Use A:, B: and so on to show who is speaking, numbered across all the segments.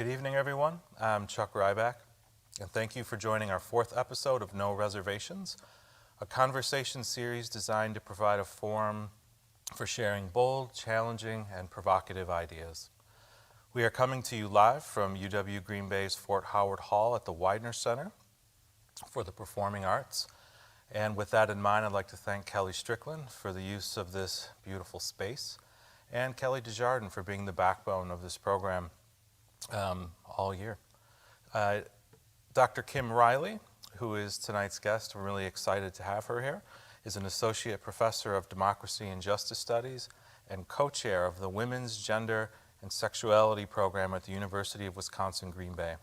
A: Good evening, everyone. I'm Chuck Rybak, and thank you for joining our 4th episode of No Reservations, a conversation series designed to provide a forum for sharing bold, challenging, and provocative ideas. We are coming to you live from UW Green Bay's Fort Howard Hall at the Weidner Center for the Performing Arts. And with that in mind, I'd like to thank Kelly Strickland for the use of this beautiful space, and Kelly Desjardins for being the backbone of this program all year. Dr. Kim Reilly, who is tonight's guest, we're really excited to have her here, is an associate professor of democracy and justice studies and co-chair of the Women's Gender and Sexuality program at the University of Wisconsin-Green Bay.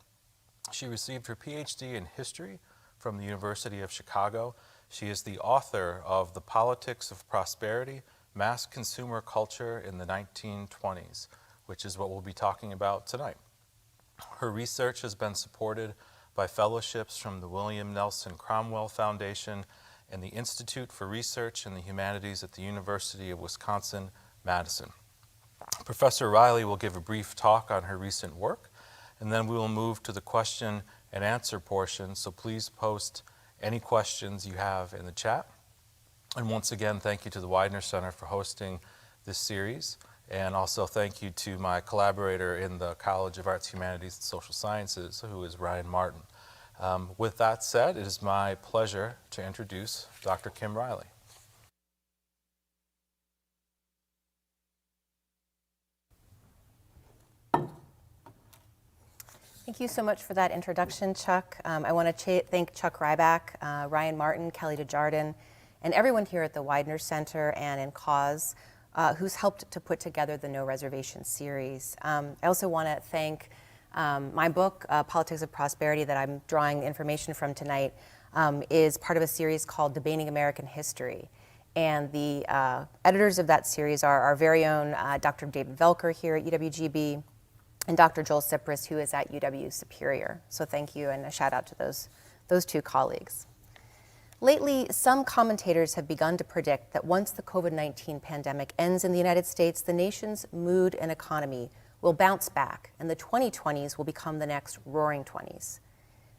A: She received her PhD in history from the University of Chicago. She is the author of The Politics of Prosperity, Mass Consumer Culture in the 1920s, which is what we'll be talking about tonight. Her research has been supported by fellowships from the William Nelson Cromwell Foundation and the Institute for Research in the Humanities at the University of Wisconsin-Madison. Professor Reilly will give a brief talk on her recent work, and then we will move to the question and answer portion, so please post any questions you have in the chat. And once again, thank you to the Weidner Center for hosting this series, and also thank you to my collaborator in the College of Arts, Humanities, and Social Sciences, who is Ryan Martin. With that said, it is my pleasure to introduce Dr. Kim Reilly.
B: Thank you so much for that introduction, Chuck. I want to thank Chuck Rybak, Ryan Martin, Kelly Desjardins, and everyone here at the Weidner Center and in CAHSS who's helped to put together the No Reservations series. I also want to thank my book, Politics of Prosperity, that I'm drawing information from tonight, is part of a series called Debating American History. And the editors of that series are our very own Dr. David Velker here at UWGB, and Dr. Joel Cyprus, who is at UW Superior. So thank you, and a shout out to those two colleagues. Lately, some commentators have begun to predict that once the COVID-19 pandemic ends in the United States, the nation's mood and economy will bounce back, and the 2020s will become the next roaring 20s.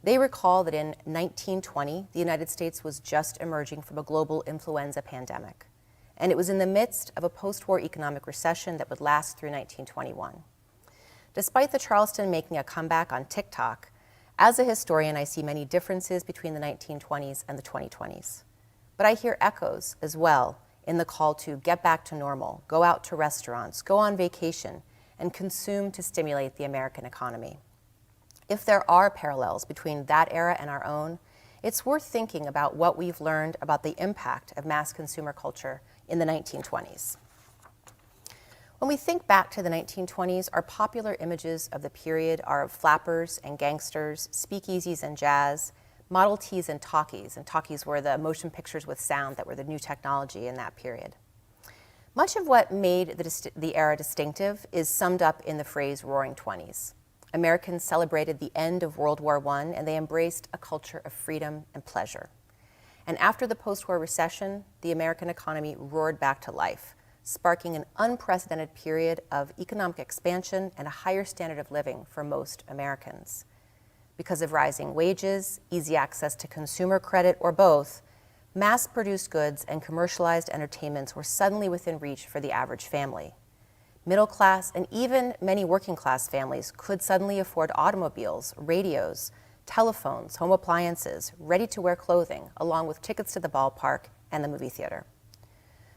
B: They recall that in 1920, the United States was just emerging from a global influenza pandemic, and it was in the midst of a post-war economic recession that would last through 1921. Despite the Charleston making a comeback on TikTok, as a historian, I see many differences between the 1920s and the 2020s. But I hear echoes as well in the call to get back to normal, go out to restaurants, go on vacation, and consume to stimulate the American economy. If there are parallels between that era and our own, it's worth thinking about what we've learned about the impact of mass consumer culture in the 1920s. When we think back to the 1920s, our popular images of the period are of flappers and gangsters, speakeasies and jazz, Model Ts and talkies were the motion pictures with sound that were the new technology in that period. Much of what made the era distinctive is summed up in the phrase Roaring Twenties. Americans celebrated the end of World War I, and they embraced a culture of freedom and pleasure. And after the post-war recession, the American economy roared back to life, sparking an unprecedented period of economic expansion and a higher standard of living for most Americans. Because of rising wages, easy access to consumer credit, or both, mass-produced goods and commercialized entertainments were suddenly within reach for the average family. Middle-class and even many working-class families could suddenly afford automobiles, radios, telephones, home appliances, ready-to-wear clothing, along with tickets to the ballpark and the movie theater.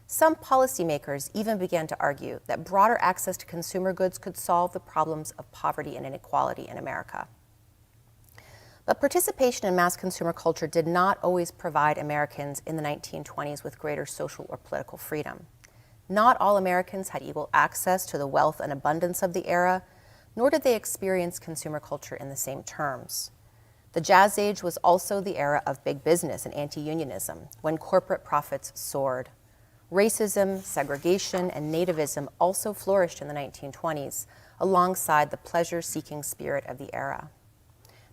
B: Some policymakers even began to argue that broader access to consumer goods could solve the problems of poverty and inequality in America. But participation in mass consumer culture did not always provide Americans in the 1920s with greater social or political freedom. Not all Americans had equal access to the wealth and abundance of the era, nor did they experience consumer culture in the same terms. The Jazz Age was also the era of big business and anti-unionism, when corporate profits soared. Racism, segregation, and nativism also flourished in the 1920s, alongside the pleasure-seeking spirit of the era.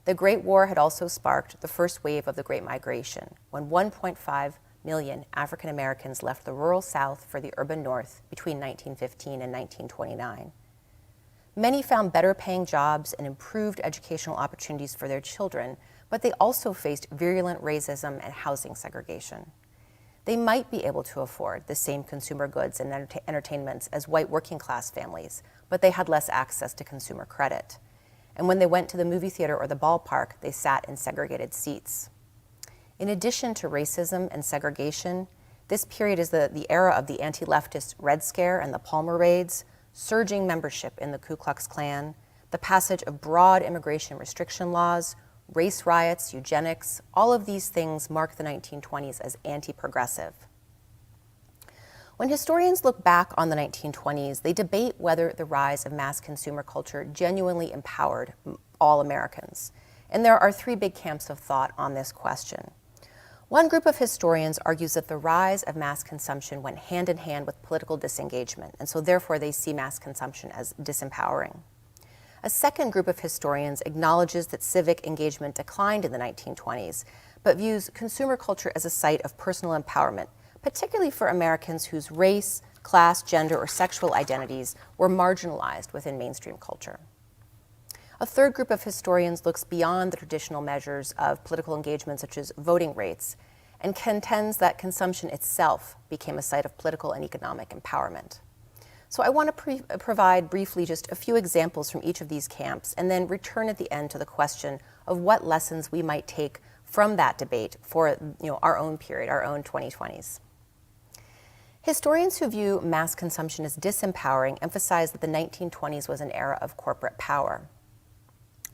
B: The Great War had also sparked the first wave of the Great Migration, when 1.5 million African Americans left the rural South for the urban North between 1915 and 1929. Many found better paying jobs and improved educational opportunities for their children, but they also faced virulent racism and housing segregation. They might be able to afford the same consumer goods and entertainments as white working class families, but they had less access to consumer credit. And when they went to the movie theater or the ballpark, they sat in segregated seats. In addition to racism and segregation, this period is the era of the anti-leftist Red Scare and the Palmer raids, surging membership in the Ku Klux Klan, the passage of broad immigration restriction laws, race riots, eugenics. All of these things mark the 1920s as anti-progressive. When historians look back on the 1920s, they debate whether the rise of mass consumer culture genuinely empowered all Americans. And there are three big camps of thought on this question. One group of historians argues that the rise of mass consumption went hand in hand with political disengagement, and so therefore they see mass consumption as disempowering. A second group of historians acknowledges that civic engagement declined in the 1920s, but views consumer culture as a site of personal empowerment, particularly for Americans whose race, class, gender, or sexual identities were marginalized within mainstream culture. A third group of historians looks beyond the traditional measures of political engagement, such as voting rates, and contends that consumption itself became a site of political and economic empowerment. So I want to provide briefly just a few examples from each of these camps, and then return at the end to the question of what lessons we might take from that debate for our own period, our own 2020s. Historians who view mass consumption as disempowering emphasize that the 1920s was an era of corporate power.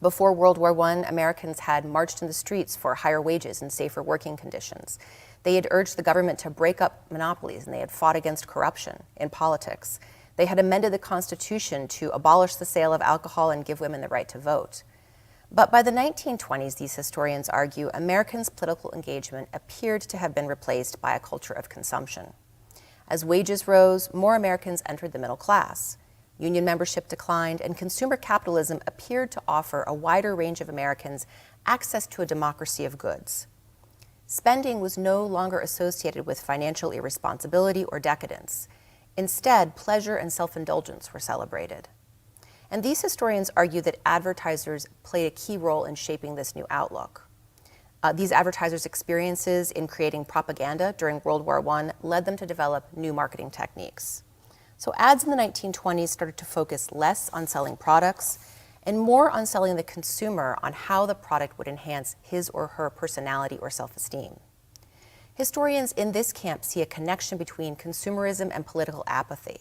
B: Before World War I, Americans had marched in the streets for higher wages and safer working conditions. They had urged the government to break up monopolies, and they had fought against corruption in politics. They had amended the Constitution to abolish the sale of alcohol and give women the right to vote. But by the 1920s, these historians argue, Americans' political engagement appeared to have been replaced by a culture of consumption. As wages rose, more Americans entered the middle class. Union membership declined, and consumer capitalism appeared to offer a wider range of Americans access to a democracy of goods. Spending was no longer associated with financial irresponsibility or decadence. Instead, pleasure and self-indulgence were celebrated. And these historians argue that advertisers played a key role in shaping this new outlook. These advertisers' experiences in creating propaganda during World War I led them to develop new marketing techniques. So ads in the 1920s started to focus less on selling products and more on selling the consumer on how the product would enhance his or her personality or self-esteem. Historians in this camp see a connection between consumerism and political apathy,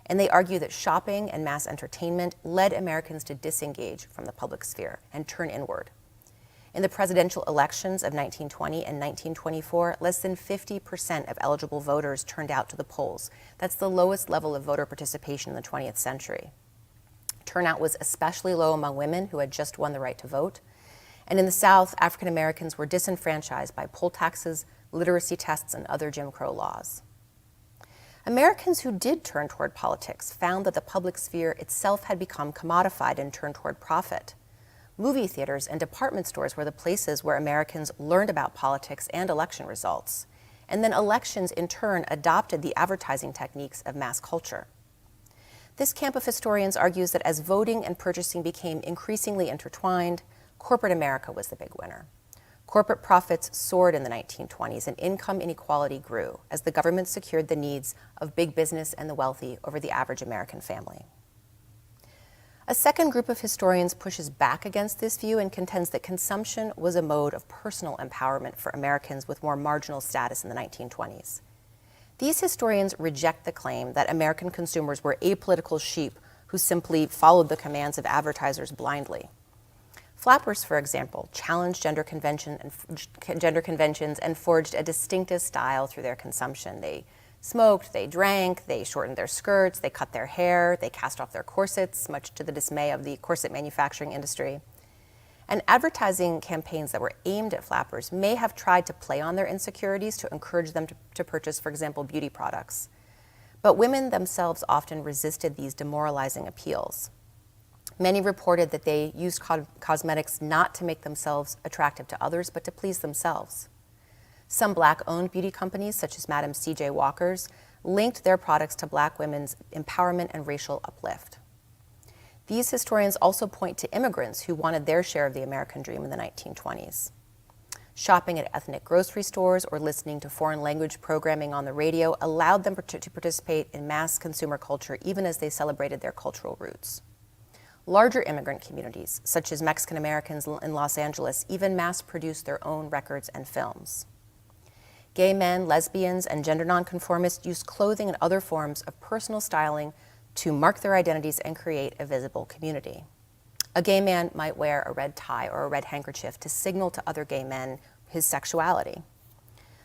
B: and they argue that shopping and mass entertainment led Americans to disengage from the public sphere and turn inward. In the presidential elections of 1920 and 1924, less than 50% of eligible voters turned out to the polls. That's the lowest level of voter participation in the 20th century. Turnout was especially low among women who had just won the right to vote. And in the South, African Americans were disenfranchised by poll taxes, literacy tests, and other Jim Crow laws. Americans who did turn toward politics found that the public sphere itself had become commodified and turned toward profit. Movie theaters and department stores were the places where Americans learned about politics and election results. And then elections, in turn, adopted the advertising techniques of mass culture. This camp of historians argues that as voting and purchasing became increasingly intertwined, corporate America was the big winner. Corporate profits soared in the 1920s, and income inequality grew as the government secured the needs of big business and the wealthy over the average American family. A second group of historians pushes back against this view and contends that consumption was a mode of personal empowerment for Americans with more marginal status in the 1920s. These historians reject the claim that American consumers were apolitical sheep who simply followed the commands of advertisers blindly. Flappers, for example, challenged gender conventions and forged a distinctive style through their consumption. They smoked, they drank, they shortened their skirts, they cut their hair, they cast off their corsets, much to the dismay of the corset manufacturing industry. And advertising campaigns that were aimed at flappers may have tried to play on their insecurities to encourage them to purchase, for example, beauty products. But women themselves often resisted these demoralizing appeals. Many reported that they used cosmetics not to make themselves attractive to others, but to please themselves. Some Black-owned beauty companies, such as Madam C.J. Walker's, linked their products to Black women's empowerment and racial uplift. These historians also point to immigrants who wanted their share of the American dream in the 1920s. Shopping at ethnic grocery stores or listening to foreign language programming on the radio allowed them to participate in mass consumer culture even as they celebrated their cultural roots. Larger immigrant communities, such as Mexican Americans in Los Angeles, even mass-produced their own records and films. Gay men, lesbians, and gender nonconformists used clothing and other forms of personal styling to mark their identities and create a visible community. A gay man might wear a red tie or a red handkerchief to signal to other gay men his sexuality.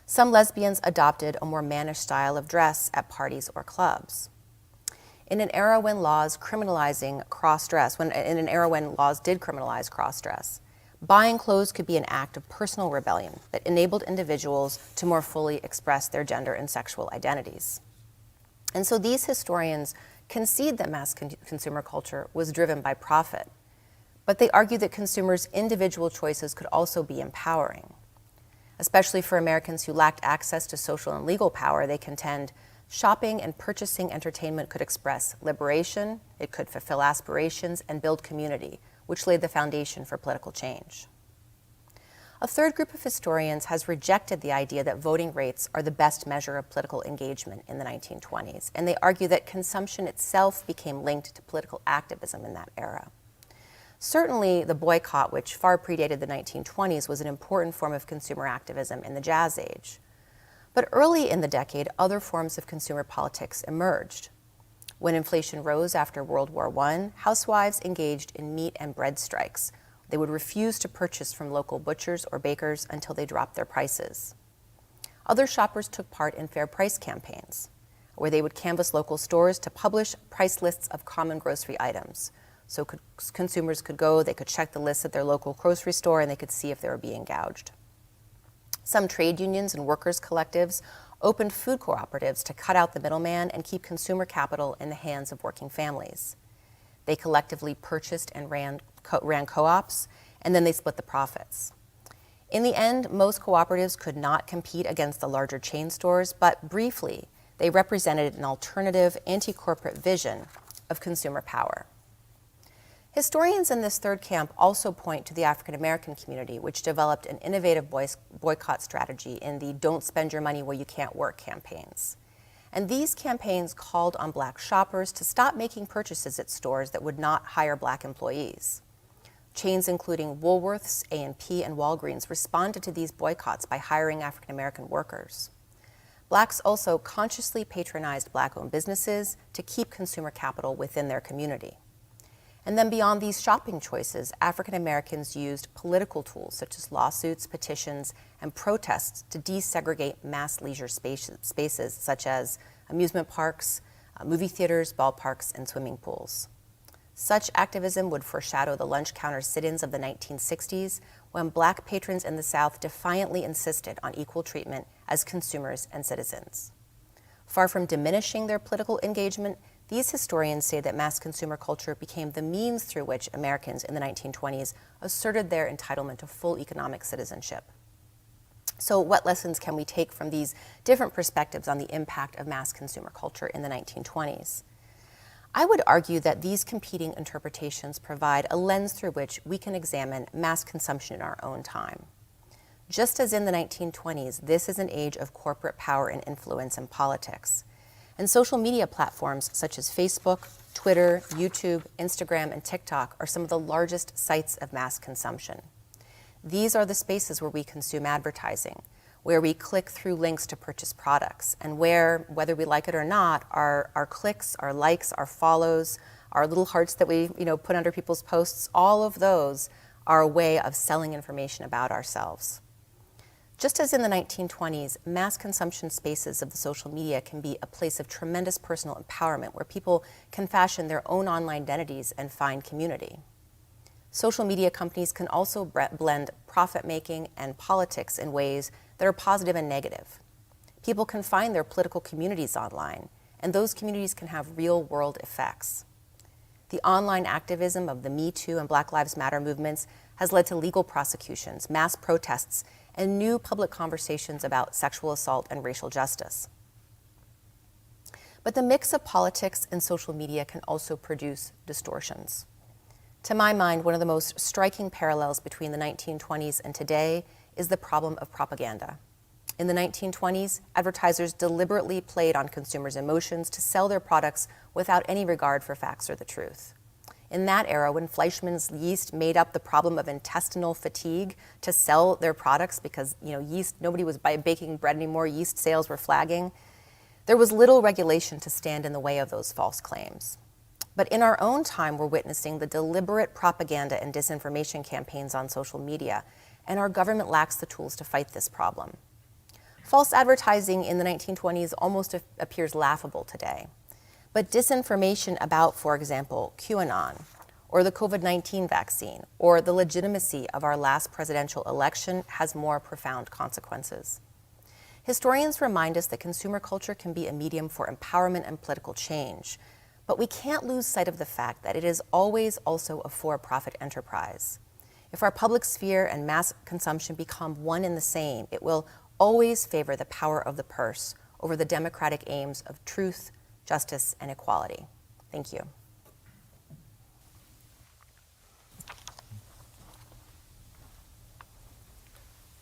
B: Some lesbians adopted a more mannish style of dress at parties or clubs. In an era when laws did criminalize cross-dress, buying clothes could be an act of personal rebellion that enabled individuals to more fully express their gender and sexual identities. And so these historians concede that mass consumer culture was driven by profit, but they argue that consumers' individual choices could also be empowering. Especially for Americans who lacked access to social and legal power, they contend shopping and purchasing entertainment could express liberation, it could fulfill aspirations, and build community, which laid the foundation for political change. A third group of historians has rejected the idea that voting rates are the best measure of political engagement in the 1920s, and they argue that consumption itself became linked to political activism in that era. Certainly, the boycott, which far predated the 1920s, was an important form of consumer activism in the Jazz Age. But early in the decade, other forms of consumer politics emerged. When inflation rose after World War I, housewives engaged in meat and bread strikes. They would refuse to purchase from local butchers or bakers until they dropped their prices. Other shoppers took part in fair price campaigns, where they would canvass local stores to publish price lists of common grocery items. So consumers could go, they could check the list at their local grocery store, and they could see if they were being gouged. Some trade unions and workers' collectives opened food cooperatives to cut out the middleman and keep consumer capital in the hands of working families. They collectively purchased and ran co-ops, and then they split the profits. In the end, most cooperatives could not compete against the larger chain stores, but briefly, they represented an alternative anti-corporate vision of consumer power. Historians in this third camp also point to the African American community, which developed an innovative boycott strategy in the Don't Spend Your Money Where You Can't Work campaigns. And these campaigns called on Black shoppers to stop making purchases at stores that would not hire Black employees. Chains including Woolworths, A&P, and Walgreens responded to these boycotts by hiring African American workers. Blacks also consciously patronized Black-owned businesses to keep consumer capital within their community. And then beyond these shopping choices, African Americans used political tools such as lawsuits, petitions, and protests to desegregate mass leisure spaces such as amusement parks, movie theaters, ballparks, and swimming pools. Such activism would foreshadow the lunch counter sit-ins of the 1960s, when Black patrons in the South defiantly insisted on equal treatment as consumers and citizens. Far from diminishing their political engagement, these historians say that mass consumer culture became the means through which Americans in the 1920s asserted their entitlement to full economic citizenship. So what lessons can we take from these different perspectives on the impact of mass consumer culture in the 1920s? I would argue that these competing interpretations provide a lens through which we can examine mass consumption in our own time. Just as in the 1920s, this is an age of corporate power and influence in politics. And social media platforms such as Facebook, Twitter, YouTube, Instagram, and TikTok are some of the largest sites of mass consumption. These are the spaces where we consume advertising, where we click through links to purchase products, and where, whether we like it or not, our clicks, our likes, our follows, our little hearts that we put under people's posts, all of those are a way of selling information about ourselves. Just as in the 1920s, mass consumption spaces of the social media can be a place of tremendous personal empowerment where people can fashion their own online identities and find community. Social media companies can also blend profit-making and politics in ways that are positive and negative. People can find their political communities online, and those communities can have real-world effects. The online activism of the Me Too and Black Lives Matter movements has led to legal prosecutions, mass protests, and new public conversations about sexual assault and racial justice. But the mix of politics and social media can also produce distortions. To my mind, one of the most striking parallels between the 1920s and today is the problem of propaganda. In the 1920s, advertisers deliberately played on consumers' emotions to sell their products without any regard for facts or the truth. In that era, when Fleischmann's yeast made up the problem of intestinal fatigue to sell their products because yeast, nobody was baking bread anymore, yeast sales were flagging, there was little regulation to stand in the way of those false claims. But in our own time, we're witnessing the deliberate propaganda and disinformation campaigns on social media, and our government lacks the tools to fight this problem. False advertising in the 1920s almost appears laughable today. But disinformation about, for example, QAnon, or the COVID-19 vaccine, or the legitimacy of our last presidential election has more profound consequences. Historians remind us that consumer culture can be a medium for empowerment and political change, but we can't lose sight of the fact that it is always also a for-profit enterprise. If our public sphere and mass consumption become one and the same, it will always favor the power of the purse over the democratic aims of truth, justice, and equality. Thank you.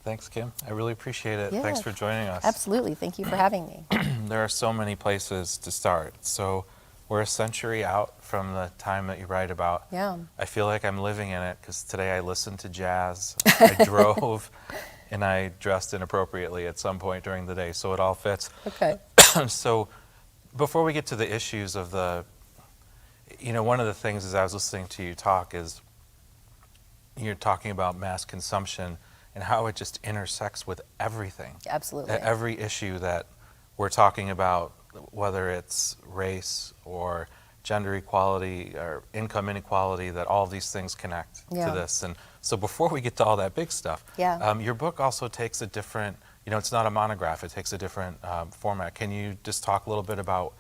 A: Thanks, Kim. I really appreciate it.
B: Yeah,
A: Thanks for joining us.
B: Absolutely. Thank you for having me.
A: There are so many places to start. So we're a century out from the time that you write about.
B: Yeah.
A: I feel like I'm living in it because today I listened to jazz, I drove, and I dressed inappropriately at some point during the day, so it all fits.
B: Okay.
A: So before we get to the issues of one of the things as I was listening to you talk is you're talking about mass consumption and how it just intersects with everything.
B: Absolutely.
A: Every issue that we're talking about, whether it's race or gender equality or income inequality, that all these things connect to this. And so before we get to all that big stuff, your book also takes a different, it's not a monograph, it takes a different format. Can you just talk a little bit about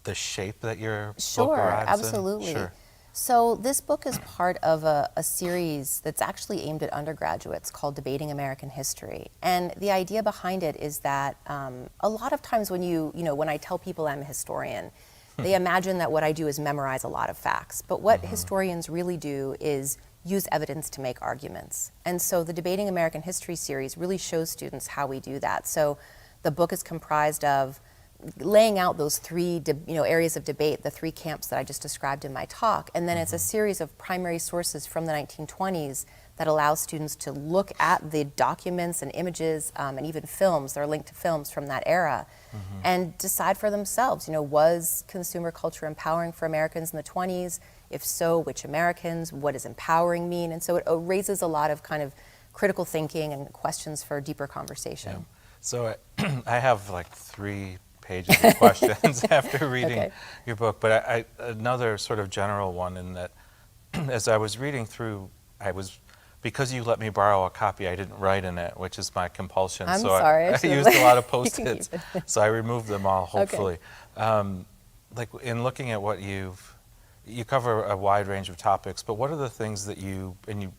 A: the shape that your book arrives in?
B: Absolutely.
A: Sure.
B: So this book is part of a series that's actually aimed at undergraduates called Debating American History. And the idea behind it is that a lot of times when when I tell people I'm a historian, they imagine that what I do is memorize a lot of facts. But what historians really do is use evidence to make arguments. And so the Debating American History series really shows students how we do that. So the book is comprised of laying out those three areas of debate, the three camps that I just described in my talk, and then it's a series of primary sources from the 1920s that allows students to look at the documents and images and even films that are linked to films from that era and decide for themselves, was consumer culture empowering for Americans in the 20s? If so, which Americans? What does empowering mean? And so it raises a lot of kind of critical thinking and questions for deeper conversation.
A: Yeah. So I have like 3 pages of questions after reading your book, but another sort of general one in that as I was reading through, because you let me borrow a copy, I didn't write in it, which is my compulsion.
B: I'm
A: so
B: sorry.
A: I used a lot of Post-its, so I removed them all, hopefully. Like in looking at what you cover a wide range of topics, but what are the things that you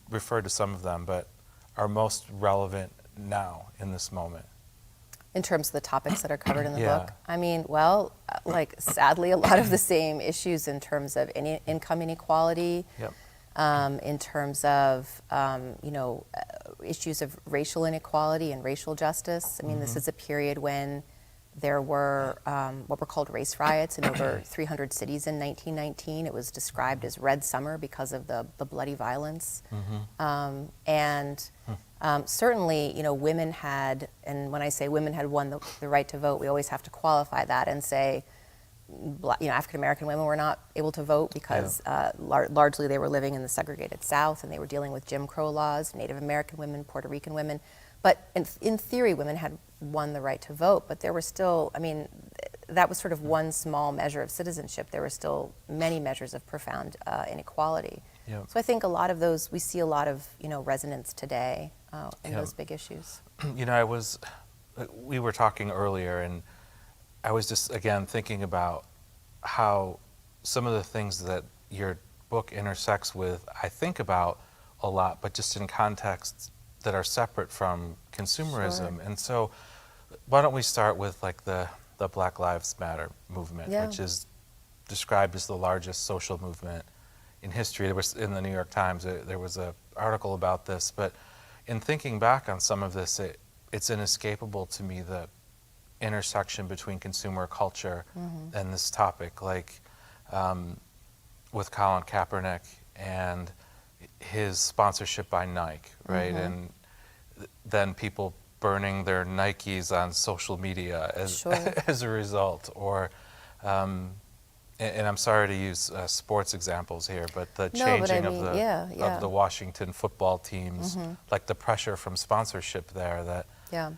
A: referred to some of them, but are most relevant now in this moment?
B: In terms of the topics that are covered in the book? I mean, sadly, a lot of the same issues in terms of income inequality, in terms of, issues of racial inequality and racial justice. I mean, this is a period when there were what were called race riots in over 300 cities in 1919. It was described as Red Summer because of the bloody violence. Certainly, women had, and when I say women had won the right to vote, we always have to qualify that and say, African American women were not able to vote because largely they were living in the segregated South and they were dealing with Jim Crow laws, Native American women, Puerto Rican women. But in theory, women had won the right to vote, but there were still, that was sort of one small measure of citizenship. There were still many measures of profound inequality. So I think a lot of those, we see a lot of, resonance today in those big issues.
A: We were talking earlier and I was just, again, thinking about how some of the things that your book intersects with, I think about a lot, but just in contexts that are separate from consumerism. And so why don't we start with like the Black Lives Matter movement, which is described as the largest social movement in history. There was in the New York Times, there was an article about this, but in thinking back on some of this, it's inescapable to me, the intersection between consumer culture and this topic, like with Colin Kaepernick and his sponsorship by Nike, right? And then people burning their Nikes on social media as, as a result, or and I'm sorry to use sports examples here, but the changing of the Washington football teams, like the pressure from sponsorship there, that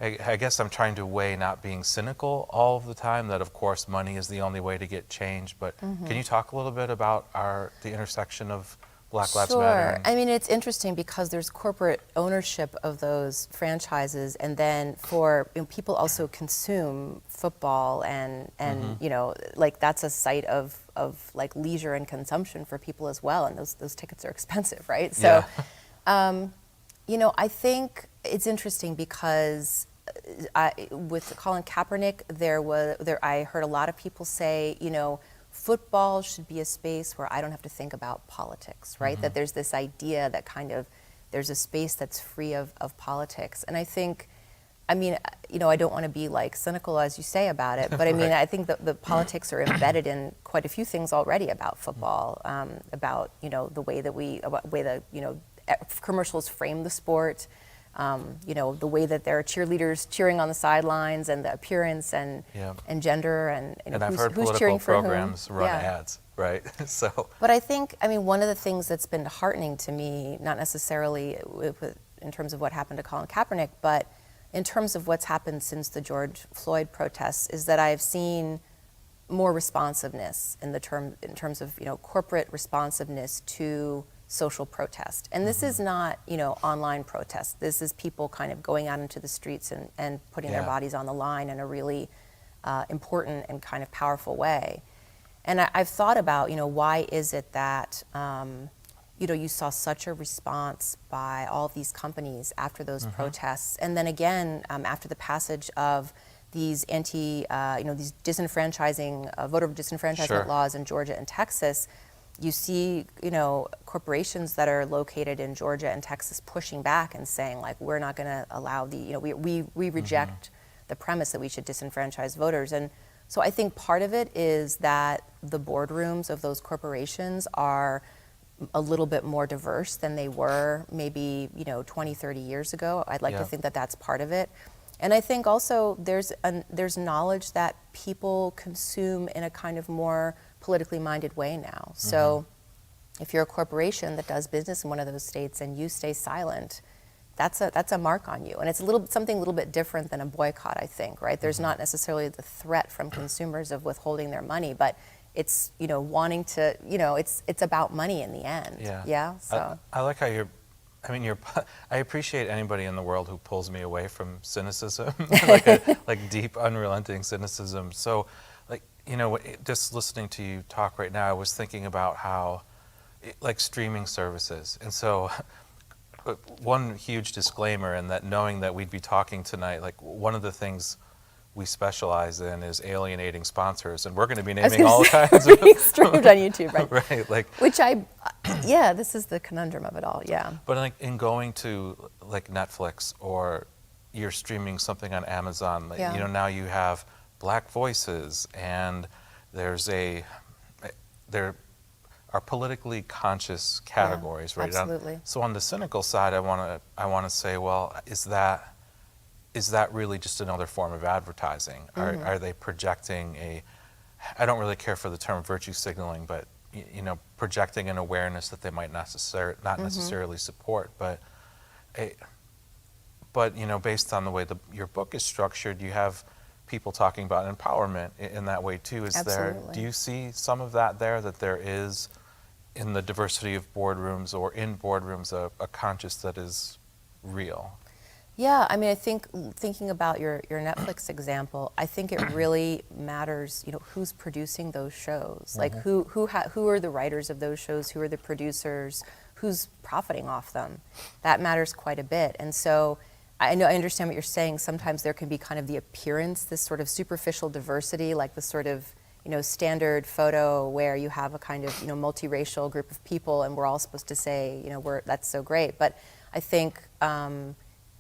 A: I guess I'm trying to weigh not being cynical all of the time, that of course money is the only way to get change, but can you talk a little bit about the intersection of Black Lives Matter?
B: Sure. I mean, it's interesting because there's corporate ownership of those franchises, and then people also consume football, and you know, like that's a site of like leisure and consumption for people as well, and those tickets are expensive, right? So, you know, I think it's interesting because with Colin Kaepernick, I heard a lot of people say, you know, football should be a space where I don't have to think about politics, right? That there's this idea that kind of there's a space that's free of politics. And I think, I mean, you know, I don't want to be like cynical as you say about it, but I mean, I think that the politics are embedded in quite a few things already about football, about, you know, the way that you know, commercials frame the sport, you know, the way that there are cheerleaders cheering on the sidelines, and the appearance and gender, and
A: I've heard
B: who's cheering for
A: programs run ads, right? So,
B: but I think, I mean, one of the things that's been heartening to me, not necessarily in terms of what happened to Colin Kaepernick, but in terms of what's happened since the George Floyd protests, is that I've seen more responsiveness in terms of, you know, corporate responsiveness to social protest. And this is not, you know, online protest. This is people kind of going out into the streets and putting their bodies on the line in a really important and kind of powerful way. And I've thought about, you know, why is it that, you know, you saw such a response by all of these companies after those protests, and then again, after the passage of these these disenfranchising, voter disenfranchisement laws in Georgia and Texas. You see, you know, corporations that are located in Georgia and Texas pushing back and saying, like, we're not going to allow you know, we reject the premise that we should disenfranchise voters. And so I think part of it is that the boardrooms of those corporations are a little bit more diverse than they were maybe, you know, 20, 30 years ago. I'd like to think that that's part of it. And I think also there's knowledge that people consume in a kind of more politically minded way now. So if you're a corporation that does business in one of those states and you stay silent, that's a mark on you. And it's something a little bit different than a boycott, I think, right? There's not necessarily the threat from consumers of withholding their money, but it's, you know, wanting to, you know, it's about money in the end. Yeah. So
A: I like how I appreciate anybody in the world who pulls me away from cynicism, like deep, unrelenting cynicism. So, like, you know, just listening to you talk right now, I was thinking about how, like, streaming services. And so, one huge disclaimer, in that knowing that we'd be talking tonight, like, one of the things we specialize in is alienating sponsors, and we're going to be naming all kinds of
B: streamed on YouTube, right?
A: Right, like,
B: which this is the conundrum of it all,
A: But like in going to like Netflix, or you're streaming something on Amazon, like, you know, now you have Black voices, and there are politically conscious categories, right?
B: Absolutely.
A: So on the cynical side, I want to say, well, is that really just another form of advertising? Are they projecting I don't really care for the term virtue signaling, but, you know, projecting an awareness that they might not necessarily support, but you know, based on the way your book is structured, you have people talking about empowerment in that way too. Do you see some of that there is in the diversity of boardrooms, or in boardrooms, a conscious that is real?
B: Yeah, I mean, I think thinking about your Netflix example, I think it really matters, you know, who's producing those shows. Like who are the writers of those shows, who are the producers, who's profiting off them. That matters quite a bit. And so I understand what you're saying. Sometimes there can be kind of the appearance, this sort of superficial diversity, like the sort of, standard photo where you have a kind of, multiracial group of people and we're all supposed to say, that's so great. But I think,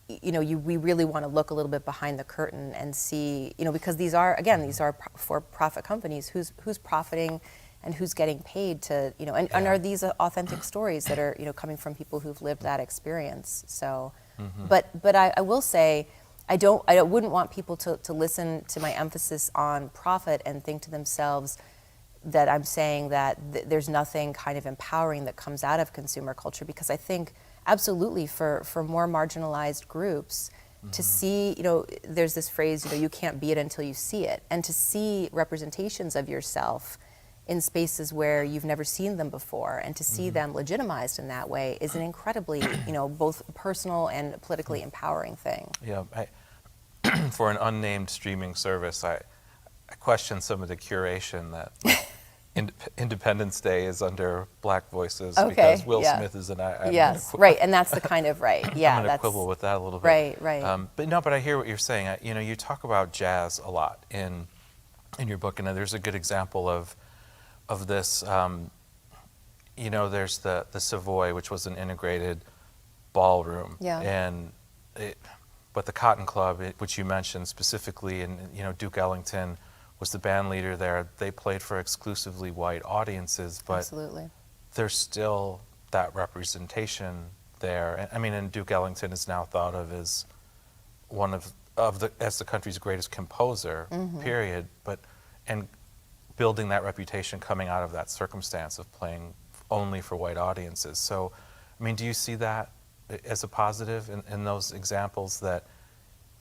B: we really want to look a little bit behind the curtain and see, because these are for-profit companies, who's profiting and who's getting paid to, and are these authentic stories that are, coming from people who've lived that experience. So, but I will say, I wouldn't want people to listen to my emphasis on profit and think to themselves that I'm saying that there's nothing kind of empowering that comes out of consumer culture, because I think absolutely for more marginalized groups to see, there's this phrase, you can't be it until you see it, and to see representations of yourself in spaces where you've never seen them before, and to see them legitimized in that way is an incredibly, both personal and politically empowering thing.
A: Yeah, for an unnamed streaming service, I question some of the curation that Independence Day is under Black voices because Will Smith is an I.
B: Yes, right, and that's the kind of right. Yeah,
A: I'm going to quibble with that a little bit.
B: Right.
A: But I hear what you're saying. You talk about jazz a lot in your book, and there's a good example of this. There's the Savoy, which was an integrated ballroom, but the Cotton Club, which you mentioned specifically, and Duke Ellington was the band leader there. They played for exclusively white audiences, but
B: absolutely,
A: there's still that representation there. And Duke Ellington is now thought of as one of the country's greatest composer, period. And building that reputation coming out of that circumstance of playing only for white audiences. So, do you see that as a positive in those examples, that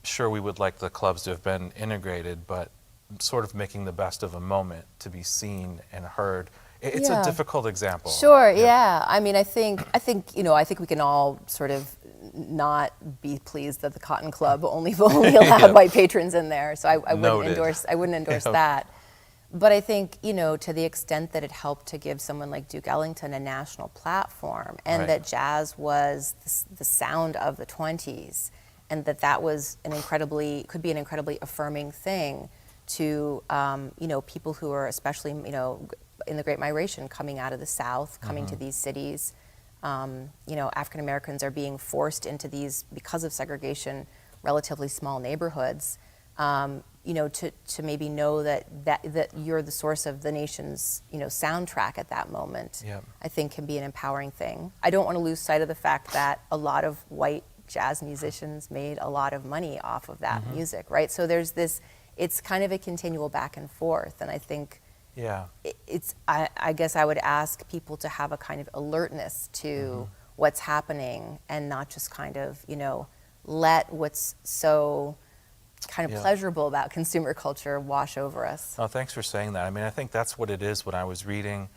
A: sure, we would like the clubs to have been integrated, but sort of making the best of a moment to be seen and heard? It's a difficult example.
B: Sure, yeah. I think we can all sort of not be pleased that the Cotton Club only allowed white patrons in there. So I wouldn't endorse that. But I think, to the extent that it helped to give someone like Duke Ellington a national platform, and that jazz was the sound of the 20s, and that was could be an incredibly affirming thing to, people who are especially, in the Great Migration, coming out of the South, coming to these cities. African Americans are being forced into these, because of segregation, relatively small neighborhoods. To maybe know that you're the source of the nation's, soundtrack at that moment, I think can be an empowering thing. I don't want to lose sight of the fact that a lot of white jazz musicians made a lot of money off of that music, right? So there's this, it's kind of a continual back and forth, and I think I guess I would ask people to have a kind of alertness to what's happening, and not just kind of, let what's so kind of pleasurable about consumer culture wash over us.
A: Oh, thanks for saying that. I think that's what it is when I was reading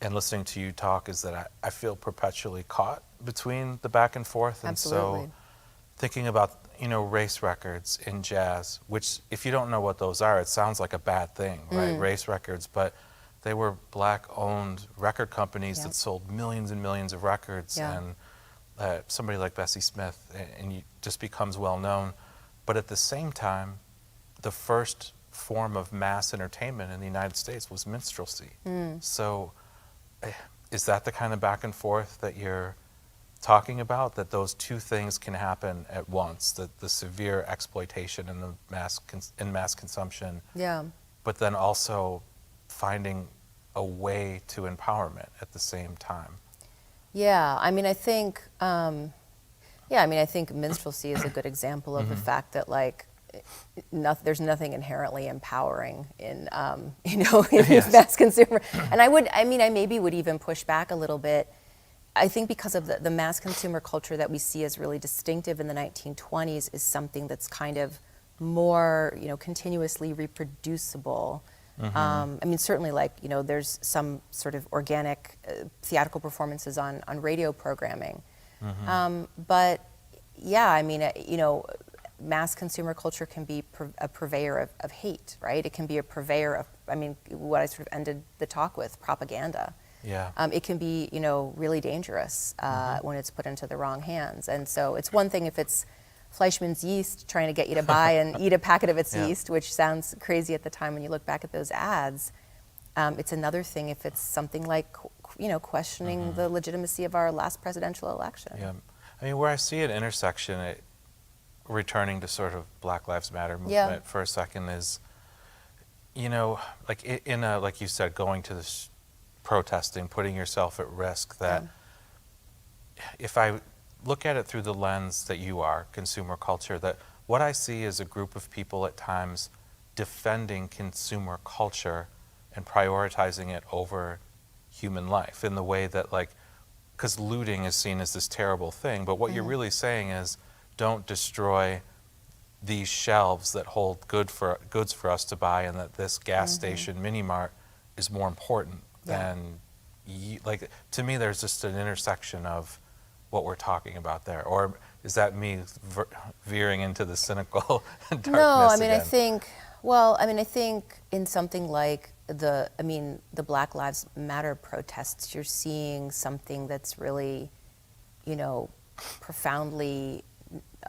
A: and listening to you talk, is that I feel perpetually caught between the back and forth.
B: Absolutely.
A: And so thinking about, race records in jazz, which if you don't know what those are, it sounds like a bad thing, right? Race records, but they were Black-owned record companies that sold millions and millions of records. And somebody like Bessie Smith, and you just becomes well known. But at the same time, the first form of mass entertainment in the United States was minstrelsy. So is that the kind of back and forth that you're talking about, that those two things can happen at once, that the severe exploitation and the mass consumption, but then also finding a way to empowerment at the same time?
B: I think I think minstrelsy is a good example of the fact that, like, there's nothing inherently empowering in, mass consumer. And I maybe would even push back a little bit. I think because of the mass consumer culture that we see as really distinctive in the 1920s is something that's kind of more, continuously reproducible. Certainly, there's some sort of organic theatrical performances on radio programming. But mass consumer culture can be a purveyor of hate, right? It can be a purveyor of, what I sort of ended the talk with, propaganda. It can be, really dangerous when it's put into the wrong hands. And so it's one thing if it's Fleischmann's yeast trying to get you to buy and eat a packet of its
A: Yeah.
B: yeast, which sounds crazy at the time when you look back at those ads. It's another thing if it's something like, questioning the legitimacy of our last presidential election.
A: Yeah. I mean, where I see an intersection, returning to sort of Black Lives Matter movement for a second, is, like like you said, going to this protesting, putting yourself at risk, that if I look at it through the lens that you are, consumer culture, that what I see is a group of people at times defending consumer culture and prioritizing it over human life in the way that, like, because looting is seen as this terrible thing, but what you're really saying is, don't destroy these shelves that hold goods for us to buy, and that this gas station mini mart is more important than like, to me there's just an intersection of what we're talking about there. Or is that me veering into the cynical darkness?
B: No, I mean,
A: again?
B: I think in something like the Black Lives Matter protests, you're seeing something that's really, profoundly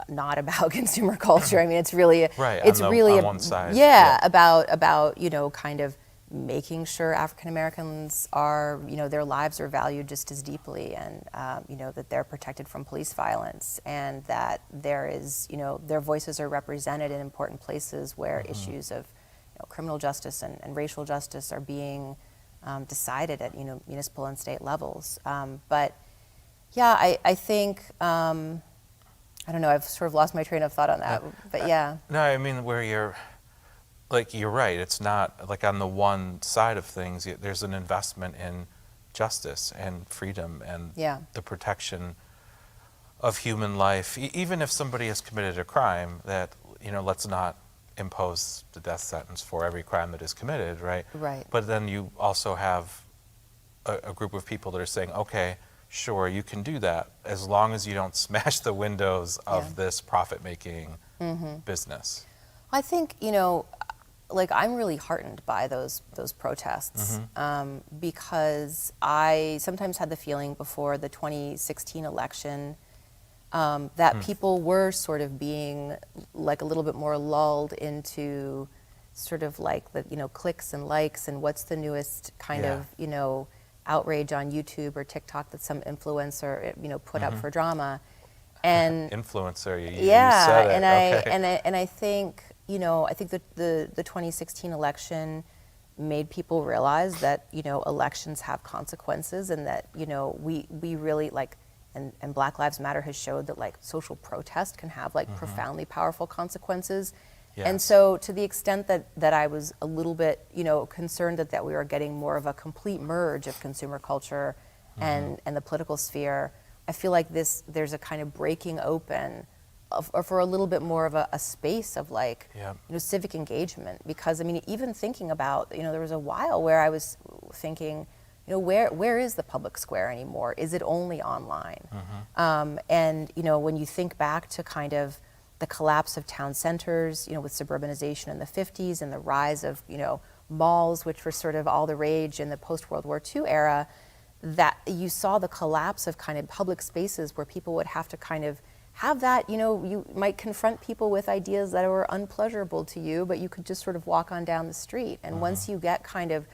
B: not about consumer culture. I mean, it's really,
A: right,
B: it's really
A: on one side.
B: about kind of making sure African Americans are, their lives are valued just as deeply, and that they're protected from police violence, and that there is, their voices are represented in important places where issues of criminal justice and racial justice are being decided at municipal and state levels. But yeah, I think I don't know, I've sort of lost my train of thought on that, but yeah.
A: No, I mean, where you're right, it's not like on the one side of things, there's an investment in justice and freedom and the protection of human life. Even if somebody has committed a crime, that, let's not impose the death sentence for every crime that is committed, right?
B: Right.
A: But then you also have a group of people that are saying, okay, sure, you can do that as long as you don't smash the windows of this profit-making business.
B: I think, like, I'm really heartened by those protests because I sometimes had the feeling before the 2016 election that people were sort of being like a little bit more lulled into sort of like the, clicks and likes and what's the newest kind of, outrage on YouTube or TikTok that some influencer, put up for drama. And
A: influencer, you said it.
B: and I think, I think that the 2016 election made people realize that, elections have consequences, and that, we really like, and Black Lives Matter has showed that, like, social protest can have, like, profoundly powerful consequences.
A: Yes.
B: And so to the extent that I was a little bit, concerned that we were getting more of a complete merge of consumer culture and the political sphere, I feel like there's a kind of breaking open for a little bit more of a space of, like, civic engagement. Because, I mean, even thinking about, there was a while where I was thinking, where is the public square anymore? Is it only online? And, when you think back to kind of the collapse of town centers, with suburbanization in the 50s and the rise of, malls, which were sort of all the rage in the post-World War II era, that you saw the collapse of kind of public spaces where people would have to kind of have that, you might confront people with ideas that were unpleasurable to you, but you could just sort of walk on down the street. And once you get kind of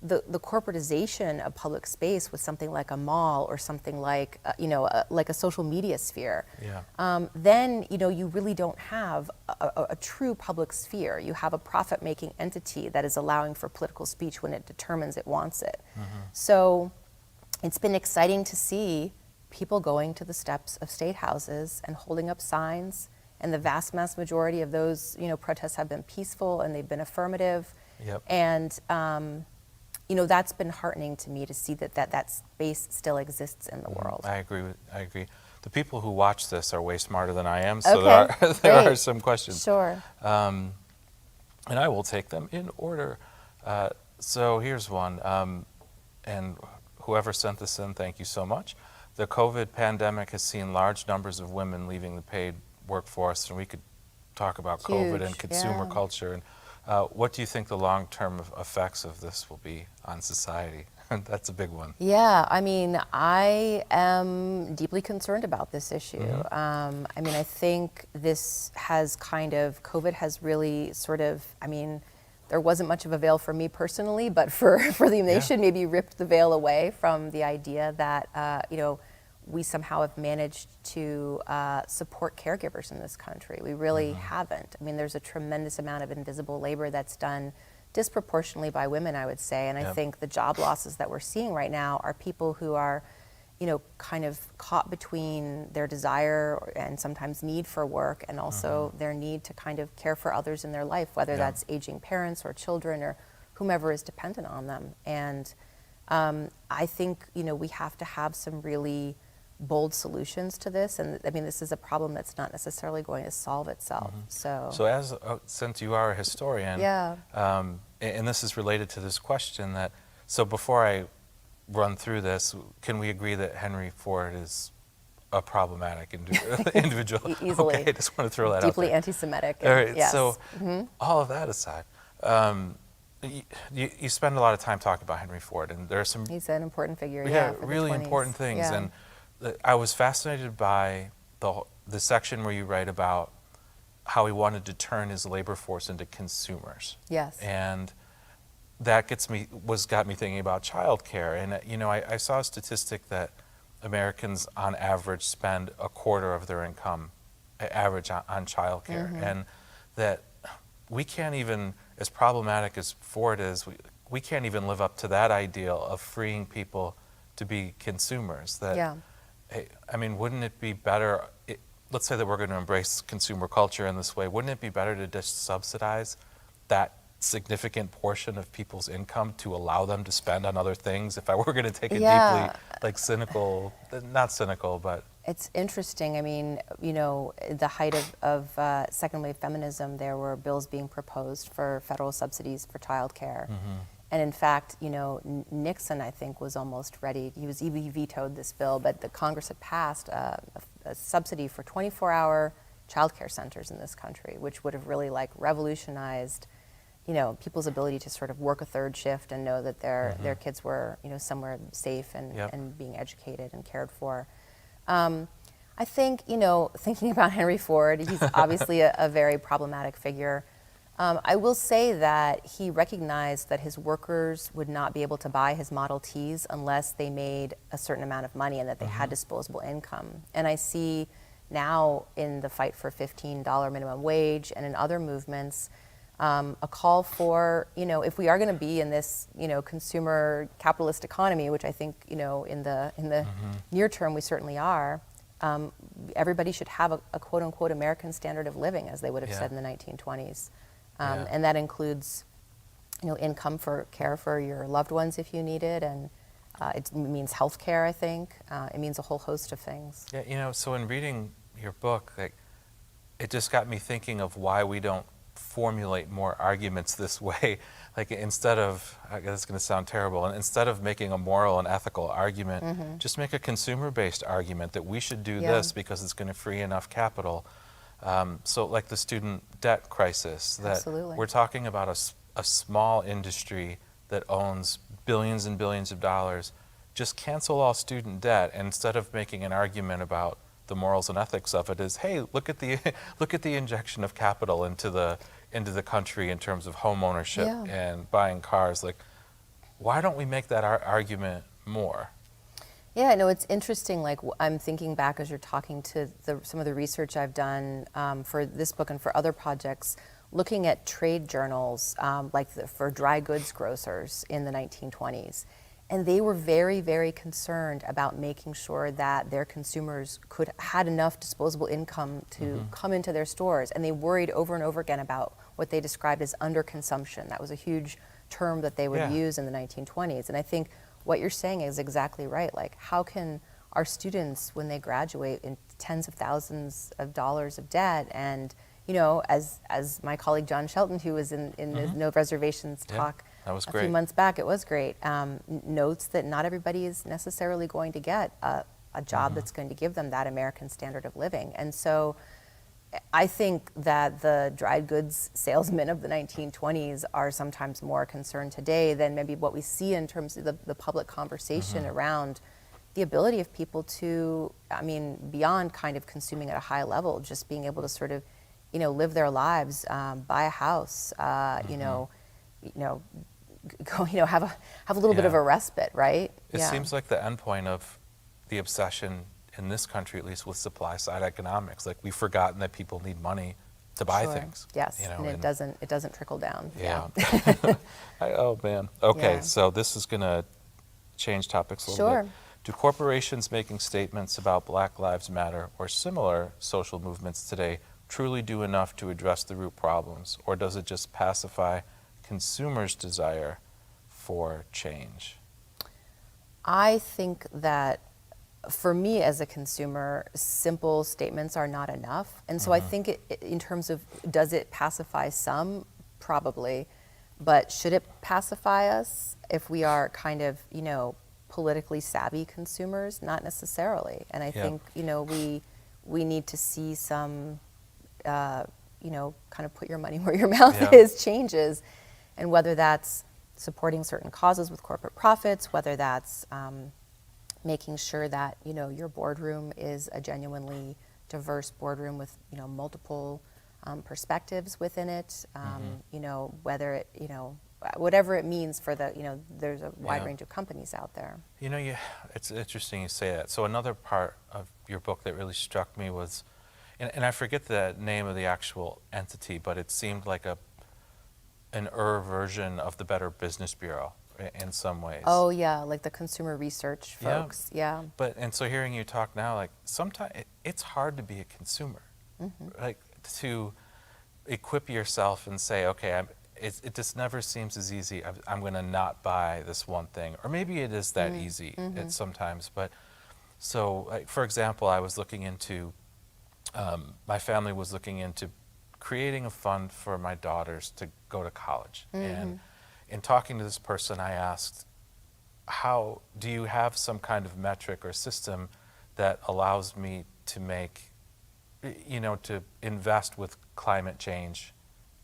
B: the corporatization of public space with something like a mall or something like, like a social media sphere, then, you really don't have a true public sphere. You have a profit-making entity that is allowing for political speech when it determines it wants it. So it's been exciting to see people going to the steps of state houses and holding up signs, and the vast majority of those, protests have been peaceful and they've been affirmative. And, that's been heartening to me to see that space still exists in the world.
A: I agree. The people who watch this are way smarter than I am, so there are some questions.
B: Sure.
A: And I will take them in order. So here's one, and whoever sent this in, thank you so much. The COVID pandemic has seen large numbers of women leaving the paid workforce, and we could talk about COVID and consumer culture. And what do you think the long-term effects of this will be on society? That's a big one.
B: Yeah, I mean, I am deeply concerned about this issue. I mean, I think this has COVID has really sort of, I mean, there wasn't much of a veil for me personally, but for the nation, maybe ripped the veil away from the idea that, you know, we somehow have managed to support caregivers in this country. We really haven't. I mean, there's a tremendous amount of invisible labor that's done disproportionately by women, I would say. And I think the job losses that we're seeing right now are people who are, you know, kind of caught between their desire and sometimes need for work and also their need to kind of care for others in their life, whether that's aging parents or children or whomever is dependent on them. And I think, you know, we have to have some really bold solutions to this. And I mean, this is a problem that's not necessarily going to solve itself.
A: So as since you are a historian, and this is related to this question, that so before I run through this, can we agree that Henry Ford is a problematic individual?
B: Easily.
A: Okay, I just want to throw that out there.
B: Deeply anti-Semitic.
A: All right,
B: yes.
A: so all of that aside, you spend a lot of time talking about Henry Ford, and there are some...
B: He's an important figure, for
A: really
B: the 20s.
A: important things.
B: Yeah.
A: And I was fascinated by the section where you write about how he wanted to turn his labor force into consumers.
B: Yes.
A: And that got me thinking about childcare. And you know, I saw a statistic that Americans on average spend a quarter of their income average on childcare, and that we can't even, as problematic as Ford is, we can't even live up to that ideal of freeing people to be consumers. That I mean, wouldn't it be better, let's say that we're going to embrace consumer culture in this way, wouldn't it be better to just subsidize that significant portion of people's income to allow them to spend on other things? If I were going to take a deeply, like, cynical, not cynical, but...
B: It's interesting. I mean, you know, the height of second wave feminism, there were bills being proposed for federal subsidies for childcare. And in fact, you know, Nixon, I think, was almost ready. He vetoed this bill, but the Congress had passed a subsidy for 24-hour childcare centers in this country, which would have really, like, revolutionized, you know, people's ability to sort of work a third shift and know that their kids were, you know, somewhere safe and being educated and cared for. I think, you know, thinking about Henry Ford, he's obviously a very problematic figure. I will say that he recognized that his workers would not be able to buy his Model Ts unless they made a certain amount of money and that they had disposable income. And I see now in the fight for $15 minimum wage and in other movements, a call for, you know, if we are going to be in this, you know, consumer capitalist economy, which I think, you know, in the near term we certainly are, everybody should have a quote unquote American standard of living, as they would have said in the 1920s. And that includes, you know, income for care for your loved ones if you need it, and it means health care, I think. It means a whole host of things.
A: Yeah, you know, so in reading your book, like, it just got me thinking of why we don't formulate more arguments this way. Like, instead of, I guess it's going to sound terrible, and instead of making a moral and ethical argument, just make a consumer-based argument that we should do this because it's going to free enough capital. So like the student debt crisis, that we're talking about a small industry that owns billions and billions of dollars. Just cancel all student debt, and instead of making an argument about the morals and ethics of it, is, hey, look at the injection of capital into the country in terms of home ownership and buying cars. Like, why don't we make that argument more?
B: Yeah, no, it's interesting. Like, I'm thinking back as you're talking to some of the research I've done for this book and for other projects, looking at trade journals, like for dry goods grocers in the 1920s. And they were very, very concerned about making sure that their consumers had enough disposable income to come into their stores. And they worried over and over again about what they described as underconsumption. That was a huge term that they would use in the 1920s. And I think what you're saying is exactly right. Like, how can our students, when they graduate, in tens of thousands of dollars of debt, and, you know, as my colleague John Shelton, who was in the No Reservations talk a few months back, it was great, notes that not everybody is necessarily going to get a job that's going to give them that American standard of living. And so I think that the dried goods salesmen of the 1920s are sometimes more concerned today than maybe what we see in terms of the public conversation around the ability of people to, I mean, beyond kind of consuming at a high level, just being able to sort of, live their lives, buy a house, go, have a little bit of a respite, right?
A: It seems like the endpoint of the obsession in this country, at least with supply side economics, like we've forgotten that people need money to buy things.
B: Yes, and it doesn't trickle down.
A: Yeah. Oh man. Okay,
B: Yeah.
A: so this is gonna change topics a little bit. Do corporations making statements about Black Lives Matter or similar social movements today truly do enough to address the root problems, or does it just pacify consumers' desire for change?
B: I think that for me as a consumer, simple statements are not enough. And so I think in terms of, does it pacify some? Probably. But should it pacify us if we are kind of, politically savvy consumers? Not necessarily. And I think, we need to see some, kind of put your money where your mouth is changes. And whether that's supporting certain causes with corporate profits, whether that's making sure that your boardroom is a genuinely diverse boardroom with multiple perspectives within it. Whether it whatever it means for the there's a wide range of companies out there.
A: It's interesting you say that. So another part of your book that really struck me was, and I forget the name of the actual entity, but it seemed like an version of the Better Business Bureau in some ways.
B: Oh yeah, like the consumer research folks. Yeah.
A: And so hearing you talk now, like sometimes it's hard to be a consumer, like to equip yourself and say, okay, it just never seems as easy. I'm going to not buy this one thing, or maybe it is that easy sometimes. But so, like, for example, I was looking into, my family was looking into creating a fund for my daughters to go to college. And in talking to this person, I asked, how do you have some kind of metric or system that allows me to make, to invest with climate change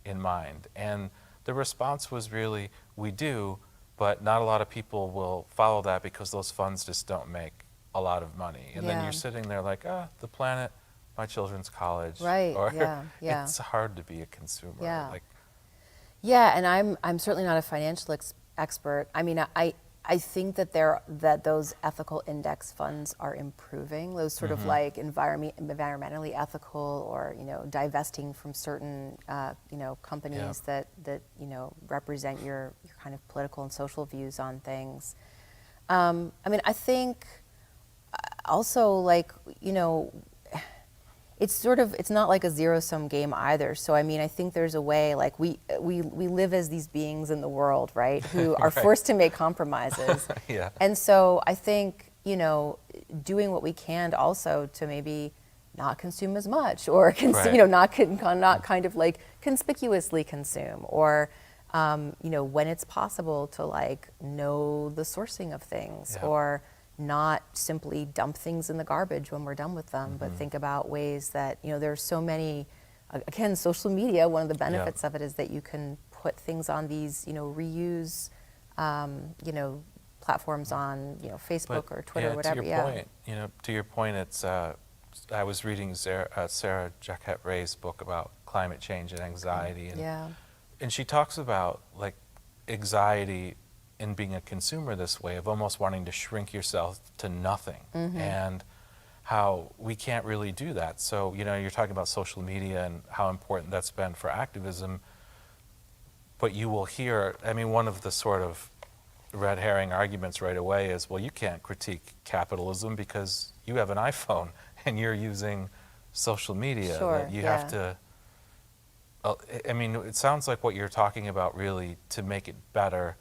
A: in mind? And the response was really, we do, but not a lot of people will follow that because those funds just don't make a lot of money. And then you're sitting there like, the planet, my children's college.
B: Right,
A: Or
B: yeah.
A: it's hard to be a consumer.
B: Yeah.
A: Like,
B: yeah, and I'm certainly not a financial expert. I mean, I think that those ethical index funds are improving. Those sort of like environmentally ethical, or divesting from certain companies that represent your kind of political and social views on things. I mean, I think also like it's not like a zero-sum game either. So I mean, I think there's a way, like we live as these beings in the world, right, who are forced to make compromises. And so I think doing what we can also to maybe not consume as much, or not kind of like conspicuously consume, or when it's possible to like know the sourcing of things, or not simply dump things in the garbage when we're done with them, but think about ways that, there's so many, again, social media, one of the benefits of it is that you can put things on these, reuse, platforms on, Facebook or Twitter or whatever.
A: To your point, it's, I was reading Sarah Jaquette Ray's book about climate change and anxiety. And she talks about like anxiety in being a consumer this way, of almost wanting to shrink yourself to nothing, and how we can't really do that. So, you're talking about social media and how important that's been for activism, but you will hear, I mean, one of the sort of red herring arguments right away is, well, you can't critique capitalism because you have an iPhone and you're using social media. That you have to, I mean, it sounds like what you're talking about really, to make it better,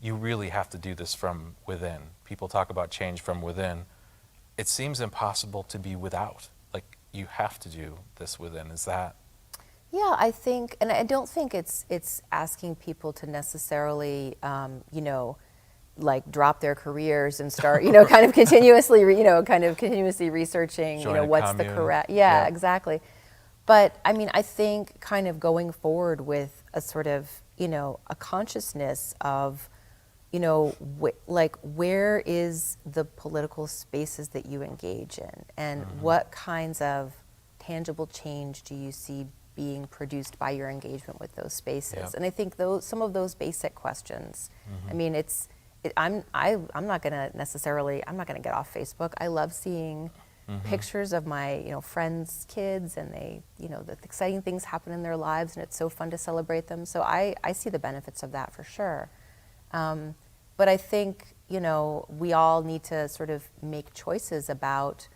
A: you really have to do this from within. People talk about change from within. It seems impossible to be without. Like, you have to do this within. Is that?
B: Yeah, I think, and I don't think it's asking people to necessarily, like drop their careers and start, kind of continuously researching, what's the correct. Yeah, exactly. But I mean, I think kind of going forward with a sort of, a consciousness of, like where is the political spaces that you engage in, and what kinds of tangible change do you see being produced by your engagement with those spaces?
A: Yep.
B: And I think some of those basic questions. I mean, I'm not going to necessarily. I'm not going to get off Facebook. I love seeing pictures of my friends' kids, and they the exciting things happen in their lives, and it's so fun to celebrate them. So I see the benefits of that for sure. But I think we all need to sort of make choices about,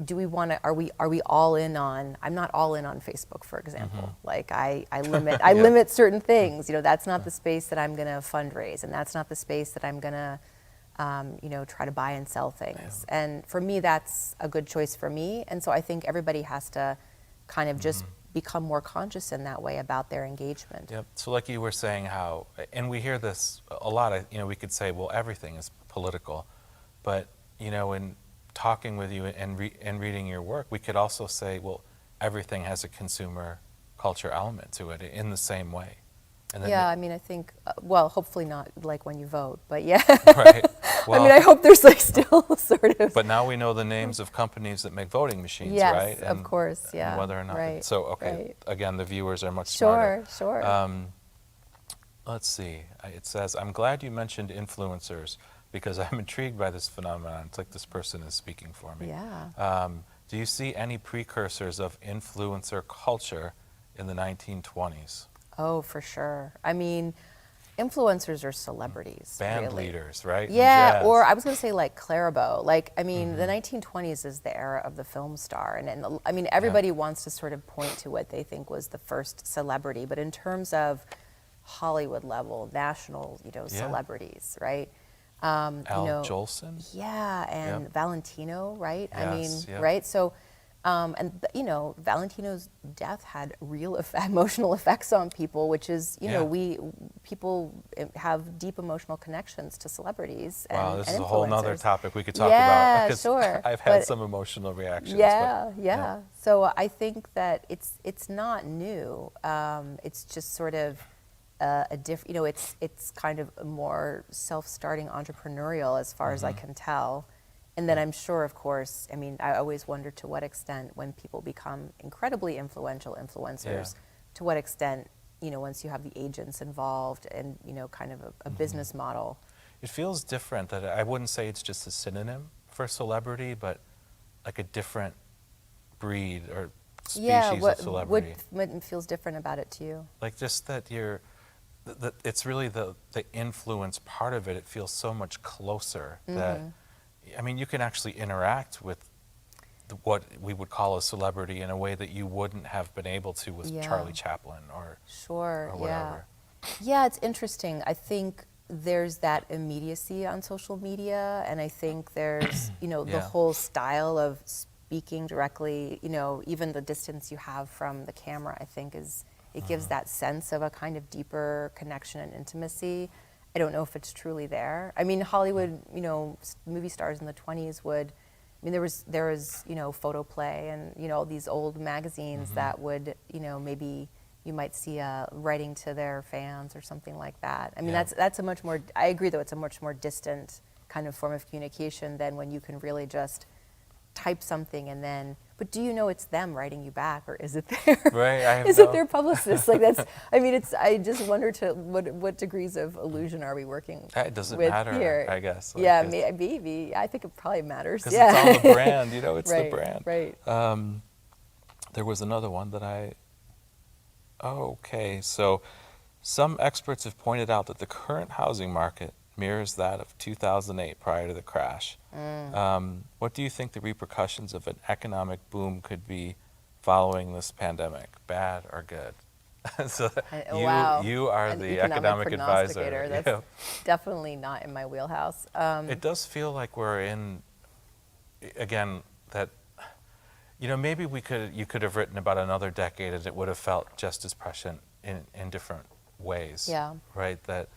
B: do we want to, are we all in on, I'm not all in on Facebook, for example. Like I limit I limit certain things. That's not the space that I'm going to fundraise, and that's not the space that I'm going to try to buy and sell things. And for me, that's a good choice for me. And so I think everybody has to kind of just become more conscious in that way about their engagement.
A: Yep. So like you were saying how, and we hear this a lot, we could say, well, everything is political. But, in talking with you and reading your work, we could also say, well, everything has a consumer culture element to it in the same way. And then
B: I mean, I think, well, hopefully not like when you vote, but yeah.
A: Right. Well,
B: I mean, I hope there's like still sort of.
A: But now we know the names of companies that make voting machines,
B: yes,
A: right?
B: Yes, of course, yeah.
A: And whether or not.
B: Right,
A: So, okay,
B: right.
A: Again, the viewers are much smarter.
B: Sure.
A: Let's see. It says, I'm glad you mentioned influencers because I'm intrigued by this phenomenon. It's like this person is speaking for me.
B: Yeah.
A: Do you see any precursors of influencer culture in the 1920s?
B: Oh, for sure. I mean, influencers are celebrities.
A: Band
B: really.
A: leaders, right?
B: Yeah, or I was going to say like Clairbeau. Like, I mean, the 1920s is the era of the film star. And I mean, everybody wants to sort of point to what they think was the first celebrity. But in terms of Hollywood level, national, celebrities, right?
A: Al Jolson?
B: Yeah, and Valentino, right?
A: Yes,
B: I mean, right? So, Valentino's death had real emotional effects on people, which is, people have deep emotional connections to celebrities.
A: Wow,
B: and,
A: this
B: and
A: is a whole nother
B: influencers.
A: topic we could talk about. Because
B: Sure.
A: I've had some emotional reactions.
B: Yeah. So I think that it's not new. It's just sort of a different, it's kind of more self-starting entrepreneurial as far as I can tell. And then I'm sure, of course, I mean, I always wonder to what extent when people become incredibly influential influencers, to what extent, once you have the agents involved and, kind of a business model.
A: It feels different. That I wouldn't say it's just a synonym for celebrity, but like a different breed or species of celebrity.
B: What feels different about it to you?
A: Like just that it's really the influence part of it. It feels so much closer that, I mean, you can actually interact with what we would call a celebrity in a way that you wouldn't have been able to with Charlie Chaplin or whatever.
B: Yeah, it's interesting. I think there's that immediacy on social media, and I think there's, the whole style of speaking directly, even the distance you have from the camera, I think it gives that sense of a kind of deeper connection and intimacy. I don't know if it's truly there. I mean, Hollywood, movie stars in the 20s there was photo play and, all these old magazines that would, maybe you might see writing to their fans or something like that. I mean, that's a much more, I agree though, it's a much more distant kind of form of communication than when you can really just type something and then, but do you know it's them writing you back, or is it their publicist? Like that's, I mean, I just wonder to what degrees of illusion are we working
A: It doesn't
B: with
A: matter,
B: here?
A: I guess. Like
B: yeah, maybe. I think it probably matters.
A: Because it's on the brand, it's
B: right,
A: the brand.
B: Right.
A: There was another one that so some experts have pointed out that the current housing market mirrors that of 2008 prior to the crash. What do you think the repercussions of an economic boom could be following this pandemic, bad or good? So you are the economic advisor.
B: That's definitely not in my wheelhouse.
A: It does feel like we're in, again, that, maybe you could have written about another decade and it would have felt just as prescient in different ways.
B: Yeah.
A: Right? That,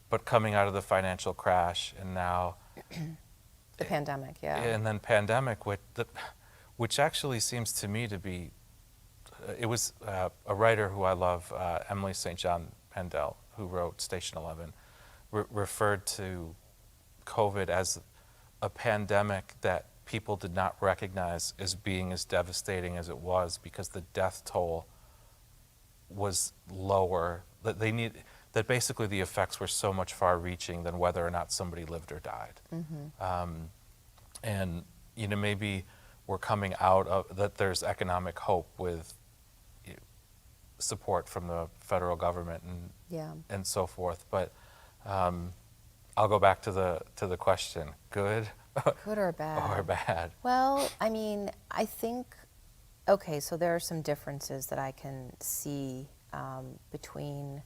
A: but coming out of the financial crash and now
B: the pandemic,
A: and then pandemic, which actually seems to me to be it was a writer who I love, Emily St. John Mandel, who wrote Station 11, referred to COVID as a pandemic that people did not recognize as being as devastating as it was because the death toll was lower, that basically the effects were so much far-reaching than whether or not somebody lived or died. And maybe we're coming out of that. There's economic hope with support from the federal government and so forth. But I'll go back to the question: good,
B: good or bad?
A: Or bad?
B: Well, I mean, I think. Okay, so there are some differences that I can see between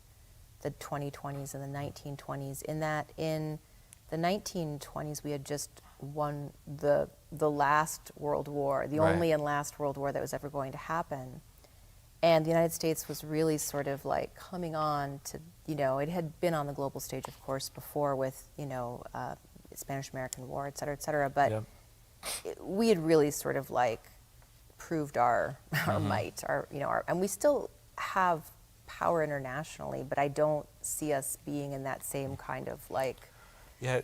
B: the 2020s and the 1920s, in that in the 1920s we had just won the last World War, the only and last World War that was ever going to happen. And the United States was really sort of like coming on to, it had been on the global stage, of course, before with, Spanish-American War, et cetera, but we had really sort of like proved our might, and we still have power internationally, but I don't see us being in that same kind of like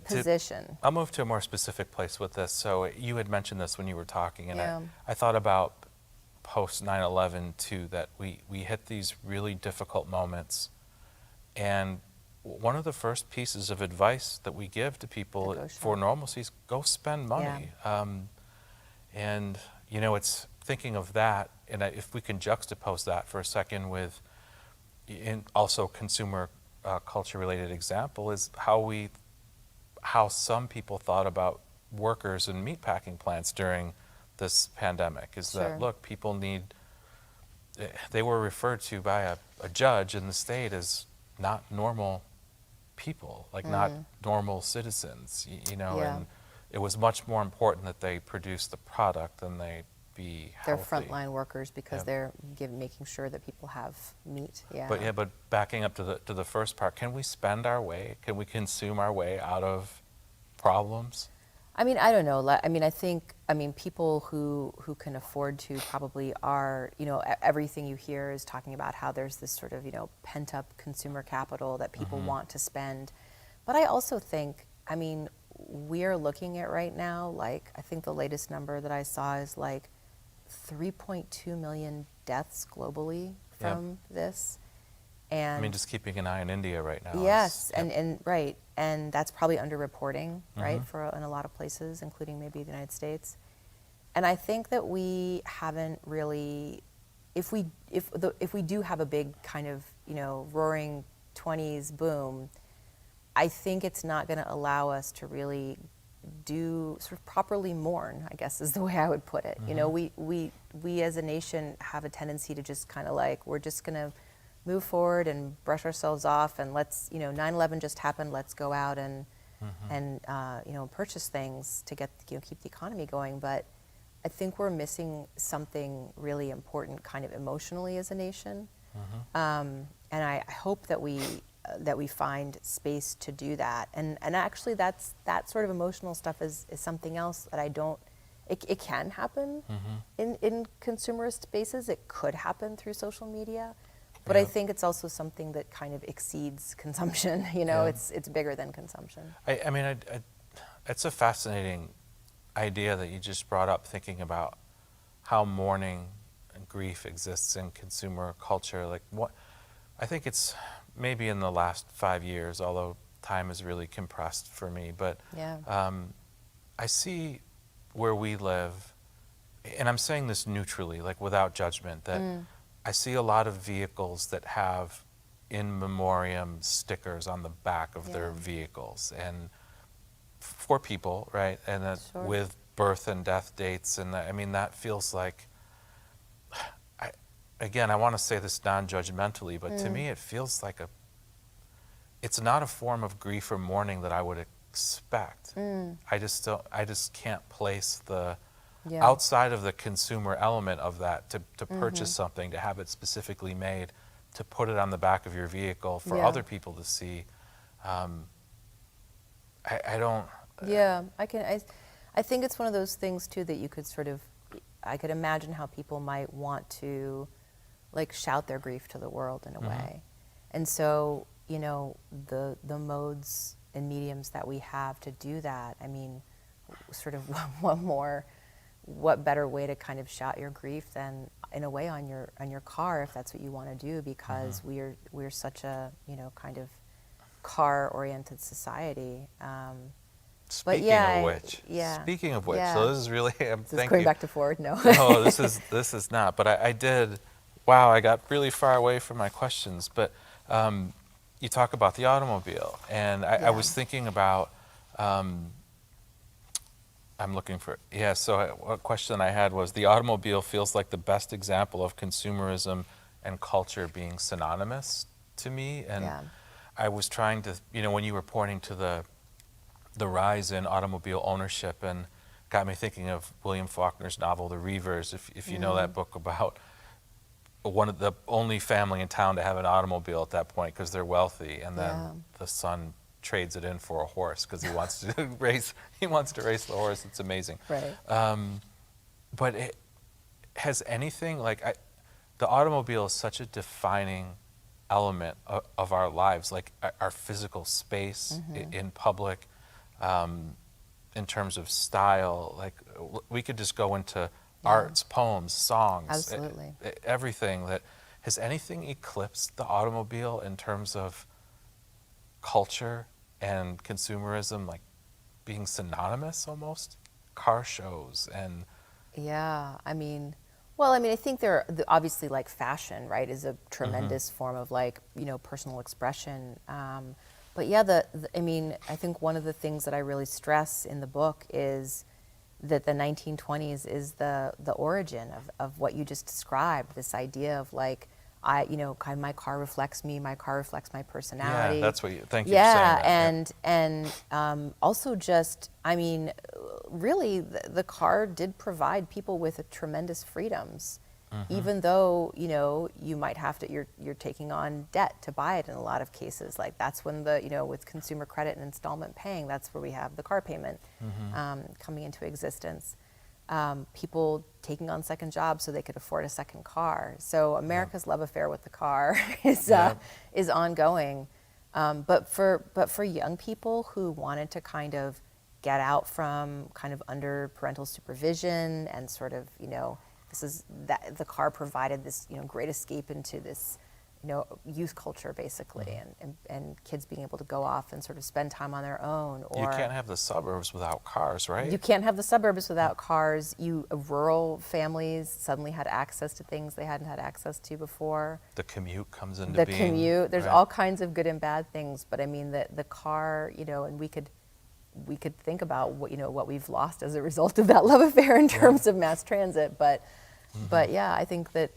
B: position.
A: I'll move to a more specific place with this. So you had mentioned this when you were talking, and I thought about post 9/11 too, that we hit these really difficult moments, and one of the first pieces of advice that we give to people for normalcy is go spend money. And it's thinking of that, and if we can juxtapose that for a second with also consumer culture related example, is how some people thought about workers in meatpacking plants during this pandemic, is that, look, people they were referred to by a judge in the state as not normal people, like not normal citizens, and it was much more important that they produce the product than they be healthy.
B: They're frontline workers because they're making sure that people have meat.
A: But backing up to the first part, can we spend our way? Can we consume our way out of problems?
B: I mean, I don't know. I mean, people who can afford to probably are, everything you hear is talking about how there's this sort of, pent up consumer capital that people want to spend. But I also think, I mean, we're looking at right now, like, I think the latest number that I saw is like 3.2 million deaths globally from this. And
A: I mean, just keeping an eye on India right now.
B: Yes, and that's probably underreporting, right, in a lot of places, including maybe the United States. And I think that we haven't really, if we do have a big kind of roaring 20s boom, I think it's not going to allow us to really do sort of properly mourn, I guess is the way I would put it. We as a nation have a tendency to just kind of like, we're just going to move forward and brush ourselves off, and let's 9/11 just happened, let's go out and purchase things to get keep the economy going. But I think we're missing something really important kind of emotionally as a nation. And I hope that we find space to do that. And actually that sort of emotional stuff is something else that I don't, it can happen in consumerist spaces. It could happen through social media. But I think it's also something that kind of exceeds consumption. It's bigger than consumption.
A: I mean, it's a fascinating idea that you just brought up, thinking about how mourning and grief exists in consumer culture. Like, I think it's maybe in the last 5 years, although time is really compressed for me. But I see where we live, and I'm saying this neutrally, like without judgment, that I see a lot of vehicles that have in memoriam stickers on the back of their vehicles, and for people, right? And that with birth and death dates, and I mean, that feels like, I want to say this non-judgmentally, but to me it feels like it's not a form of grief or mourning that I would expect. I just can't place the outside of the consumer element of that, to purchase something, to have it specifically made, to put it on the back of your vehicle for other people to see. I don't.
B: I think it's one of those things too that you could sort of, I could imagine how people might want to like shout their grief to the world in a way. And so, you know, the modes and mediums that we have to do that, I mean, sort of what better way to kind of shout your grief than in a way on your car, if that's what you want to do, because we're such a, you know, kind of car-oriented society.
A: Speaking of which, so this is really,
B: This is going back to forward, no.
A: No, this is not, but I did, wow, I got really far away from my questions, but you talk about the automobile, and I was thinking about, I'm looking for, so a question I had was, the automobile feels like the best example of consumerism and culture being synonymous to me, and I was trying to, you know, when you were pointing to the rise in automobile ownership, and got me thinking of William Faulkner's novel, The Reivers, if you know that book, about one of the only family in town to have an automobile at that point because they're wealthy, and then the son trades it in for a horse because he wants to race the horse. It's amazing.
B: Right.
A: But has anything, like, the automobile is such a defining element of our lives, like our physical space in public, in terms of style. Like, we could just go into arts, poems, songs,
B: absolutely,
A: everything. That has anything eclipsed the automobile in terms of culture and consumerism, like being synonymous almost? Car shows and
B: I mean, well, I mean, I think there are, obviously, like, fashion, right, is a tremendous form of, like, you know, personal expression. But I mean, I think one of the things that I really stress in the book is that the 1920s is the origin of what you just described, this idea of, like, you know, kind of my car reflects me, my car reflects my personality.
A: Yeah, that's what thank you for saying that.
B: And also just, I mean, really, the car did provide people with tremendous freedoms, even though, you know, you might have to, you're taking on debt to buy it in a lot of cases. Like, that's when you know, with consumer credit and installment paying, that's where we have the car payment coming into existence. People taking on second jobs so they could afford a second car. So America's love affair with the car is ongoing. But for young people who wanted to kind of get out from kind of under parental supervision and sort of, you know, the car provided this, you know, great escape into this, you know, youth culture, basically, and kids being able to go off and sort of spend time on their own. Or
A: you can't have the suburbs without cars, right?
B: You can't have the suburbs without cars. Rural families suddenly had access to things they hadn't had access to before.
A: The commute comes into being.
B: The commute, there's all kinds of good and bad things, but I mean, the car, you know, and we could think about what, you know, what we've lost as a result of that love affair in terms of mass transit, but yeah, I think that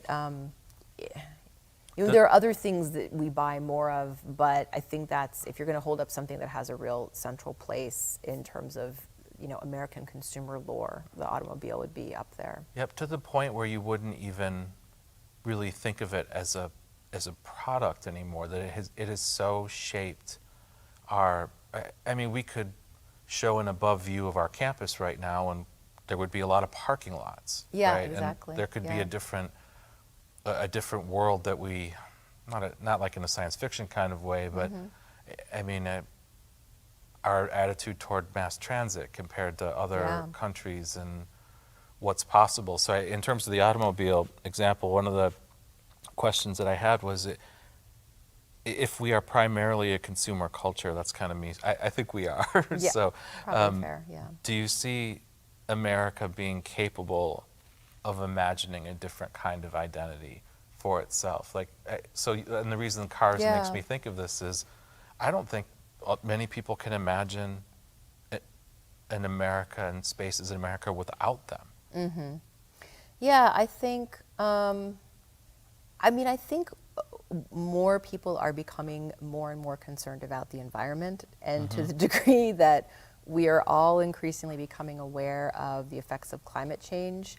B: you know, there are other things that we buy more of, but I think that's, if you're going to hold up something that has a real central place in terms of, you know, American consumer lore, the automobile would be up there.
A: Yep, to the point where you wouldn't even really think of it as a product anymore. That it has so shaped our. I mean, we could show an above view of our campus right now, and there would be a lot of parking lots.
B: Yeah,
A: right?
B: exactly.
A: And there could be a different world that we, not like in a science fiction kind of way, but I mean, our attitude toward mass transit compared to other countries and what's possible. So in terms of the automobile example, one of the questions that I had was, if we are primarily a consumer culture, that's kind of me. I think we are.
B: Yeah,
A: so,
B: probably fair, yeah.
A: Do you see America being capable of imagining a different kind of identity for itself? Like, and the reason cars makes me think of this is, I don't think many people can imagine an America and spaces in America without them.
B: Yeah, I think, I mean, I think more people are becoming more and more concerned about the environment, and to the degree that we are all increasingly becoming aware of the effects of climate change,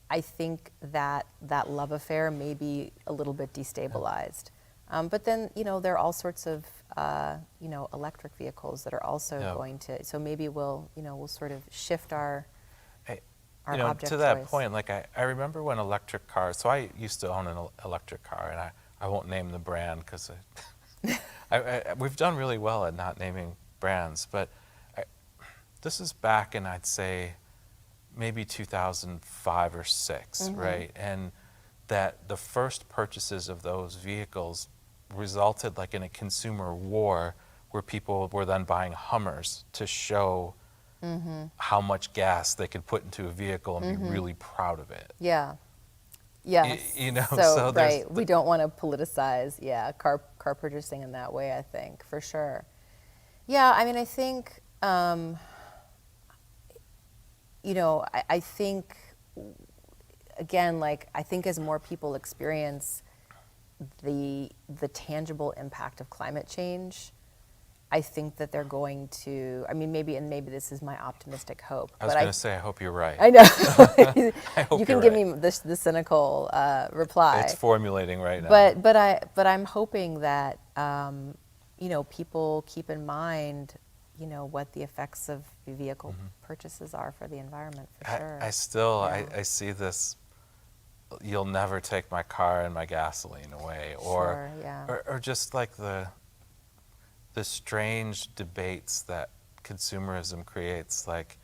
B: I think that love affair may be a little bit destabilized. But then, you know, there are all sorts of, you know, electric vehicles that are also going to, so maybe we'll sort of shift our... our
A: you know,
B: object
A: to that
B: choice.
A: point, like I remember when electric cars, so I used to own an electric car, and I won't name the brand because we've done really well at not naming brands, but this is back in, I'd say, maybe 2005 or 6, right? And that the first purchases of those vehicles resulted like in a consumer war where people were then buying Hummers to show how much gas they could put into a vehicle and be really proud of it.
B: Yeah. Yes.
A: You know,
B: so
A: there's
B: right. We don't want to politicize, car purchasing in that way, I think, for sure. Yeah, I mean, I think, you know, I think, again, like, I think as more people experience the tangible impact of climate change, I think that they're going to, I mean, maybe this is my optimistic hope.
A: I was going to say, I hope you're right.
B: I know.
A: I hope
B: you can
A: you're
B: give
A: right.
B: me the cynical reply.
A: It's formulating right now.
B: But I'm hoping that, you know, people keep in mind, you know, what the effects of vehicle purchases are for the environment, for sure.
A: I still,
B: Yeah.
A: I see this, you'll never take my car and my gasoline away, or,
B: Sure, yeah.
A: or just like the strange debates that consumerism creates, like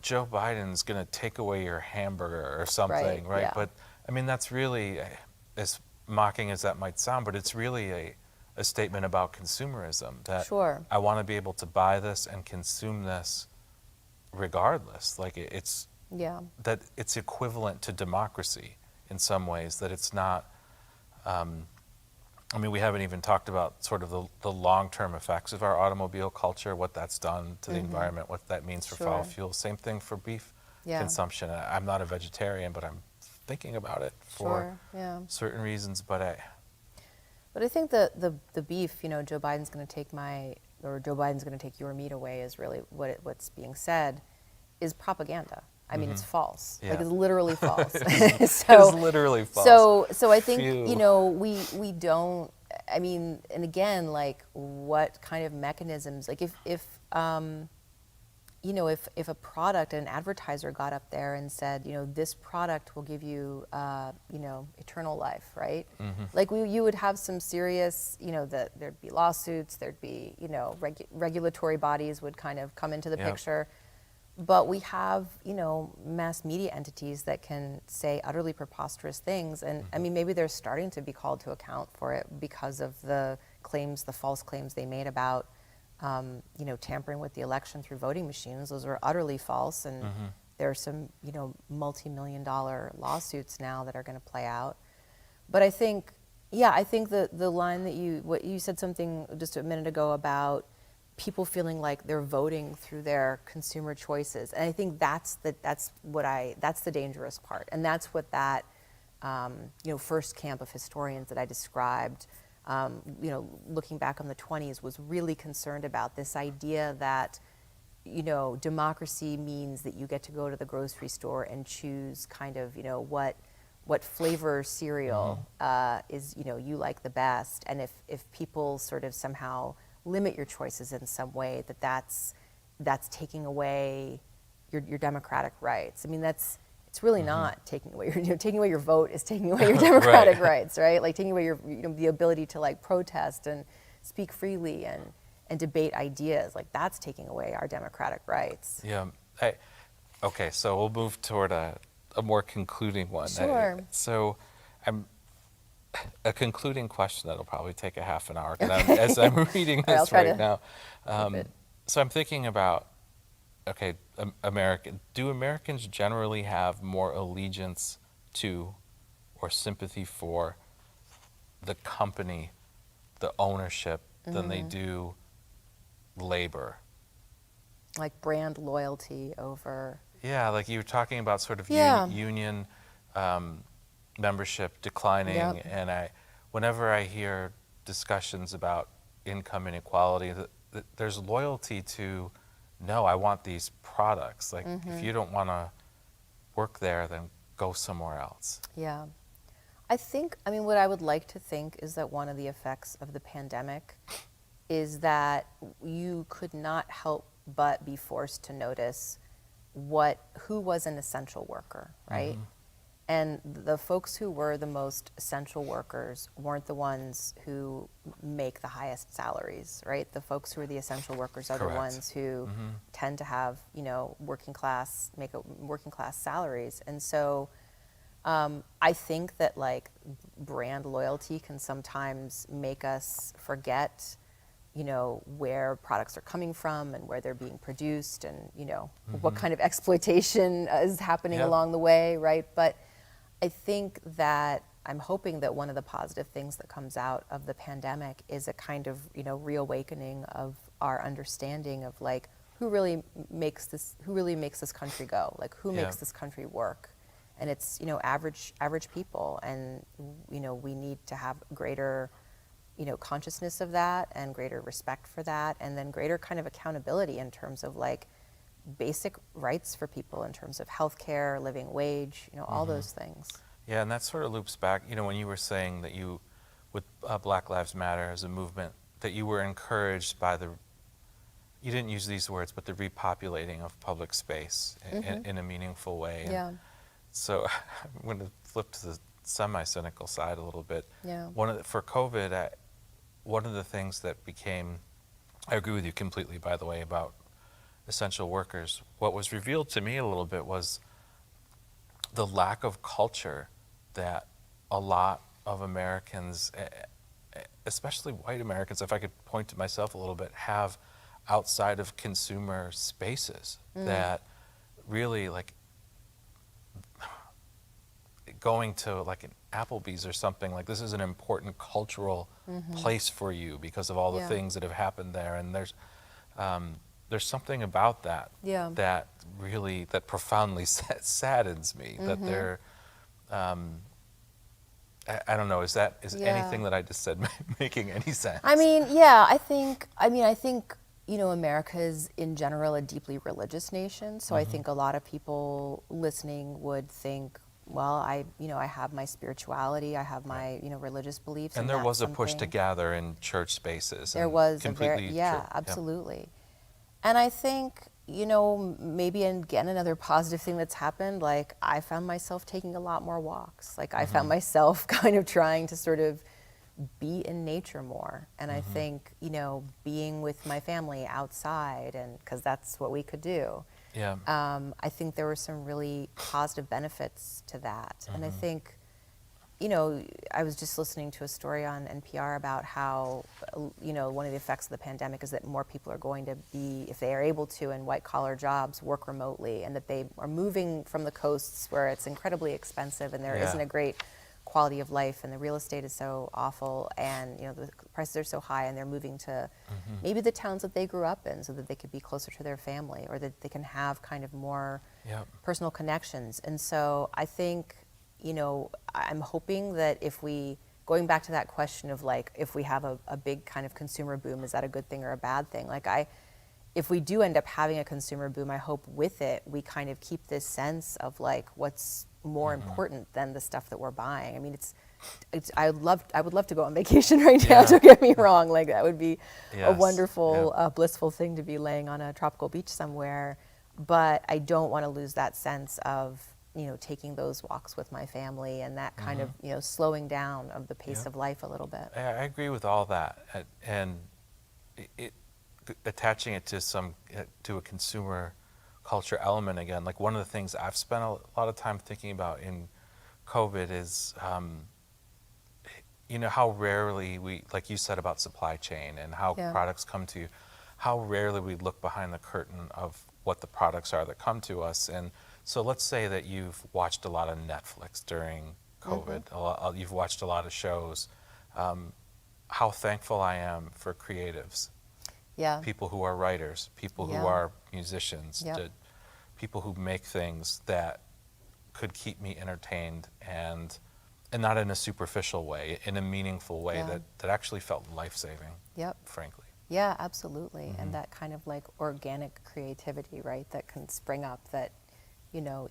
A: Joe Biden's going to take away your hamburger or something, right?
B: Yeah.
A: But I mean, that's really, as mocking as that might sound, but it's really a statement about consumerism, that
B: Sure.
A: I want to be able to buy this and consume this regardless. Like it's
B: Yeah.
A: that it's equivalent to democracy in some ways, that it's not, I mean, we haven't even talked about sort of the long-term effects of our automobile culture, what that's done to the environment, what that means for fossil
B: Sure.
A: fuels. Same thing for beef
B: Yeah.
A: consumption. I'm not a vegetarian, but I'm thinking about it for
B: Sure, yeah.
A: certain reasons. But
B: But I think the beef, you know, Joe Biden's going to take your meat away is really what's being said, is propaganda. I mean, it's false.
A: Yeah.
B: Like, it's literally false.
A: it's
B: So,
A: literally false.
B: so I think,
A: Phew.
B: you know, we don't, I mean, and again, like, what kind of mechanisms, like, if you know, if a product, an advertiser got up there and said, you know, this product will give you, you know, eternal life, right? Like, you would have some serious, you know, there'd be lawsuits, there'd be, you know, regulatory bodies would kind of come into the
A: Yep.
B: picture. But we have, you know, mass media entities that can say utterly preposterous things. And I mean, maybe they're starting to be called to account for it because of the claims, the false claims they made about, you know, tampering with the election through voting machines. Those were utterly false. And there are some, you know, multi-million-dollar lawsuits now that are going to play out. But I think, yeah, I think the line that you said something just a minute ago about people feeling like they're voting through their consumer choices, and I think that's the dangerous part, and that's what that you know, first camp of historians that I described, you know, looking back on the 20s, was really concerned about, this idea that, you know, democracy means that you get to go to the grocery store and choose kind of, you know, what flavor cereal is, you know, you like the best, and if people sort of somehow limit your choices in some way, that's taking away your democratic rights. I mean, it's really not taking away your, you know, taking away your vote is taking away your democratic rights, right? Like, taking away your, you know, the ability to, like, protest and speak freely and debate ideas. Like, that's taking away our democratic rights.
A: Yeah. Okay, so we'll move toward a more concluding one.
B: Sure.
A: So a concluding question that'll probably take a half an hour, as I'm reading
B: All right, I'll
A: this
B: try
A: right
B: to
A: now.
B: keep it.
A: So I'm thinking about, okay, do Americans generally have more allegiance to or sympathy for the company, the ownership, than they do labor?
B: Like brand loyalty over.
A: Yeah, like you were talking about sort of
B: Yeah.
A: union membership declining,
B: Yep.
A: and whenever I hear discussions about income inequality, there's loyalty to, no, I want these products. Like, if you don't want to work there, then go somewhere else.
B: Yeah. I mean, what I would like to think is that one of the effects of the pandemic is that you could not help but be forced to notice who was an essential worker, right? And the folks who were the most essential workers weren't the ones who make the highest salaries, right? The folks who are the essential workers are the ones who tend to have, working class salaries. And so I think that like brand loyalty can sometimes make us forget, where products are coming from and where they're being produced and, what kind of exploitation is happening along the way, right? But I think that I'm hoping that one of the positive things that comes out of the pandemic is a kind of, reawakening of our understanding of like who really makes this country go, like who makes this country work. And it's, average people. And, we need to have greater, consciousness of that and greater respect for that. And then greater kind of accountability in terms of like basic rights for people in terms of healthcare, living wage, all those things.
A: Yeah, and that sort of loops back, when you were saying that you, with Black Lives Matter as a movement, that you were encouraged by you didn't use these words, but the repopulating of public space in a meaningful way.
B: Yeah.
A: So I'm going to flip to the semi-cynical side a little bit.
B: Yeah.
A: For COVID, one of the things that became, I agree with you completely, by the way, about essential workers. What was revealed to me a little bit was the lack of culture that a lot of Americans, especially white Americans, if I could point to myself a little bit, have outside of consumer spaces that really like going to like an Applebee's or something, like this is an important cultural place for you because of all the things that have happened there. And there's something about that that profoundly saddens me, that they're, I don't know, is anything that I just said making any sense?
B: I think, America is in general a deeply religious nation. So I think a lot of people listening would think, well, I have my spirituality, I have my, religious beliefs.
A: And there was a push to gather in church spaces.
B: There was
A: completely
B: absolutely. And I think, maybe again, another positive thing that's happened, like I found myself taking a lot more walks. Like I found myself kind of trying to sort of be in nature more. And I think, being with my family outside, and because that's what we could do.
A: Yeah.
B: I think there were some really positive benefits to that. And I think, I was just listening to a story on NPR about how, one of the effects of the pandemic is that more people are going to be, if they are able to, in white-collar jobs, work remotely, and that they are moving from the coasts where it's incredibly expensive and there isn't a great quality of life and the real estate is so awful and, the prices are so high, and they're moving to maybe the towns that they grew up in so that they could be closer to their family or that they can have kind of more personal connections. And so I think, I'm hoping that going back to that question of like, if we have a big kind of consumer boom, is that a good thing or a bad thing? Like if we do end up having a consumer boom, I hope with it, we kind of keep this sense of like, what's more important than the stuff that we're buying. I mean, I would love to go on vacation right now, don't get me wrong. Like that would be a wonderful, blissful thing to be laying on a tropical beach somewhere. But I don't want to lose that sense of, taking those walks with my family and that kind of, slowing down of the pace of life a little bit.
A: I agree with all that. And attaching it to a consumer culture element again, like one of the things I've spent a lot of time thinking about in COVID is, how rarely we, like you said about supply chain and how products come to you, how rarely we look behind the curtain of what the products are that come to us. And so let's say that you've watched a lot of Netflix during COVID, you've watched a lot of shows. How thankful I am for creatives. People who are writers, people who are musicians, people who make things that could keep me entertained and not in a superficial way, in a meaningful way that actually felt life-saving, frankly.
B: Yeah, absolutely. And that kind of like organic creativity, right, that can spring up that,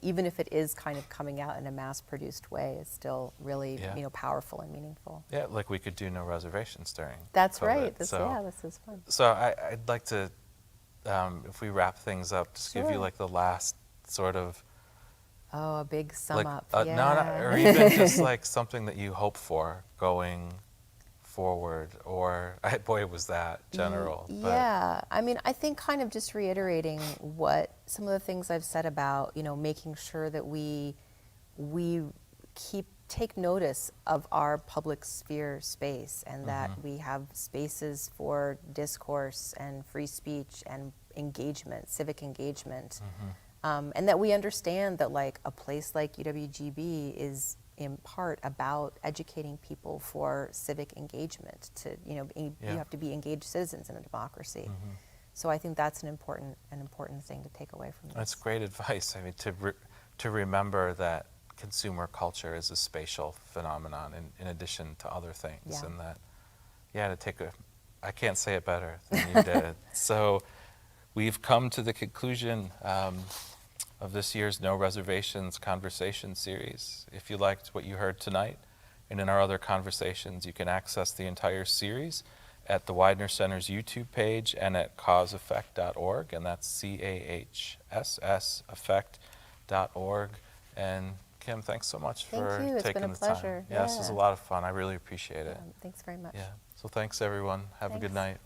B: even if it is kind of coming out in a mass-produced way, is still really, powerful and meaningful.
A: Yeah, like we could do No Reservations during
B: That's
A: COVID.
B: right. This is fun.
A: So I'd like to, if we wrap things up, just give you like the last sort of
B: Oh, a big sum
A: like
B: up.
A: or even just like something that you hope for going forward, or boy, was that general.
B: Yeah, I mean, I think kind of just reiterating what some of the things I've said about, making sure that we take notice of our public sphere space, and that we have spaces for discourse and free speech and engagement, civic engagement. And that we understand that like a place like UWGB is in part about educating people for civic engagement. You have to be engaged citizens in a democracy. So I think that's an important thing to take away from this.
A: That's great advice. I mean, to remember that consumer culture is a spatial phenomenon in addition to other things, and that I can't say it better than you did. So we've come to the conclusion of this year's No Reservations Conversation Series. If you liked what you heard tonight and in our other conversations, you can access the entire series at the Weidner Center's YouTube page and at causeeffect.org, and that's CAHSS effect.org. And Kim, thanks so much for taking the time.
B: It's been a pleasure.
A: Yeah, this was a lot of fun. I really appreciate it.
B: Thanks very much.
A: Yeah. So thanks, everyone. Have a good night.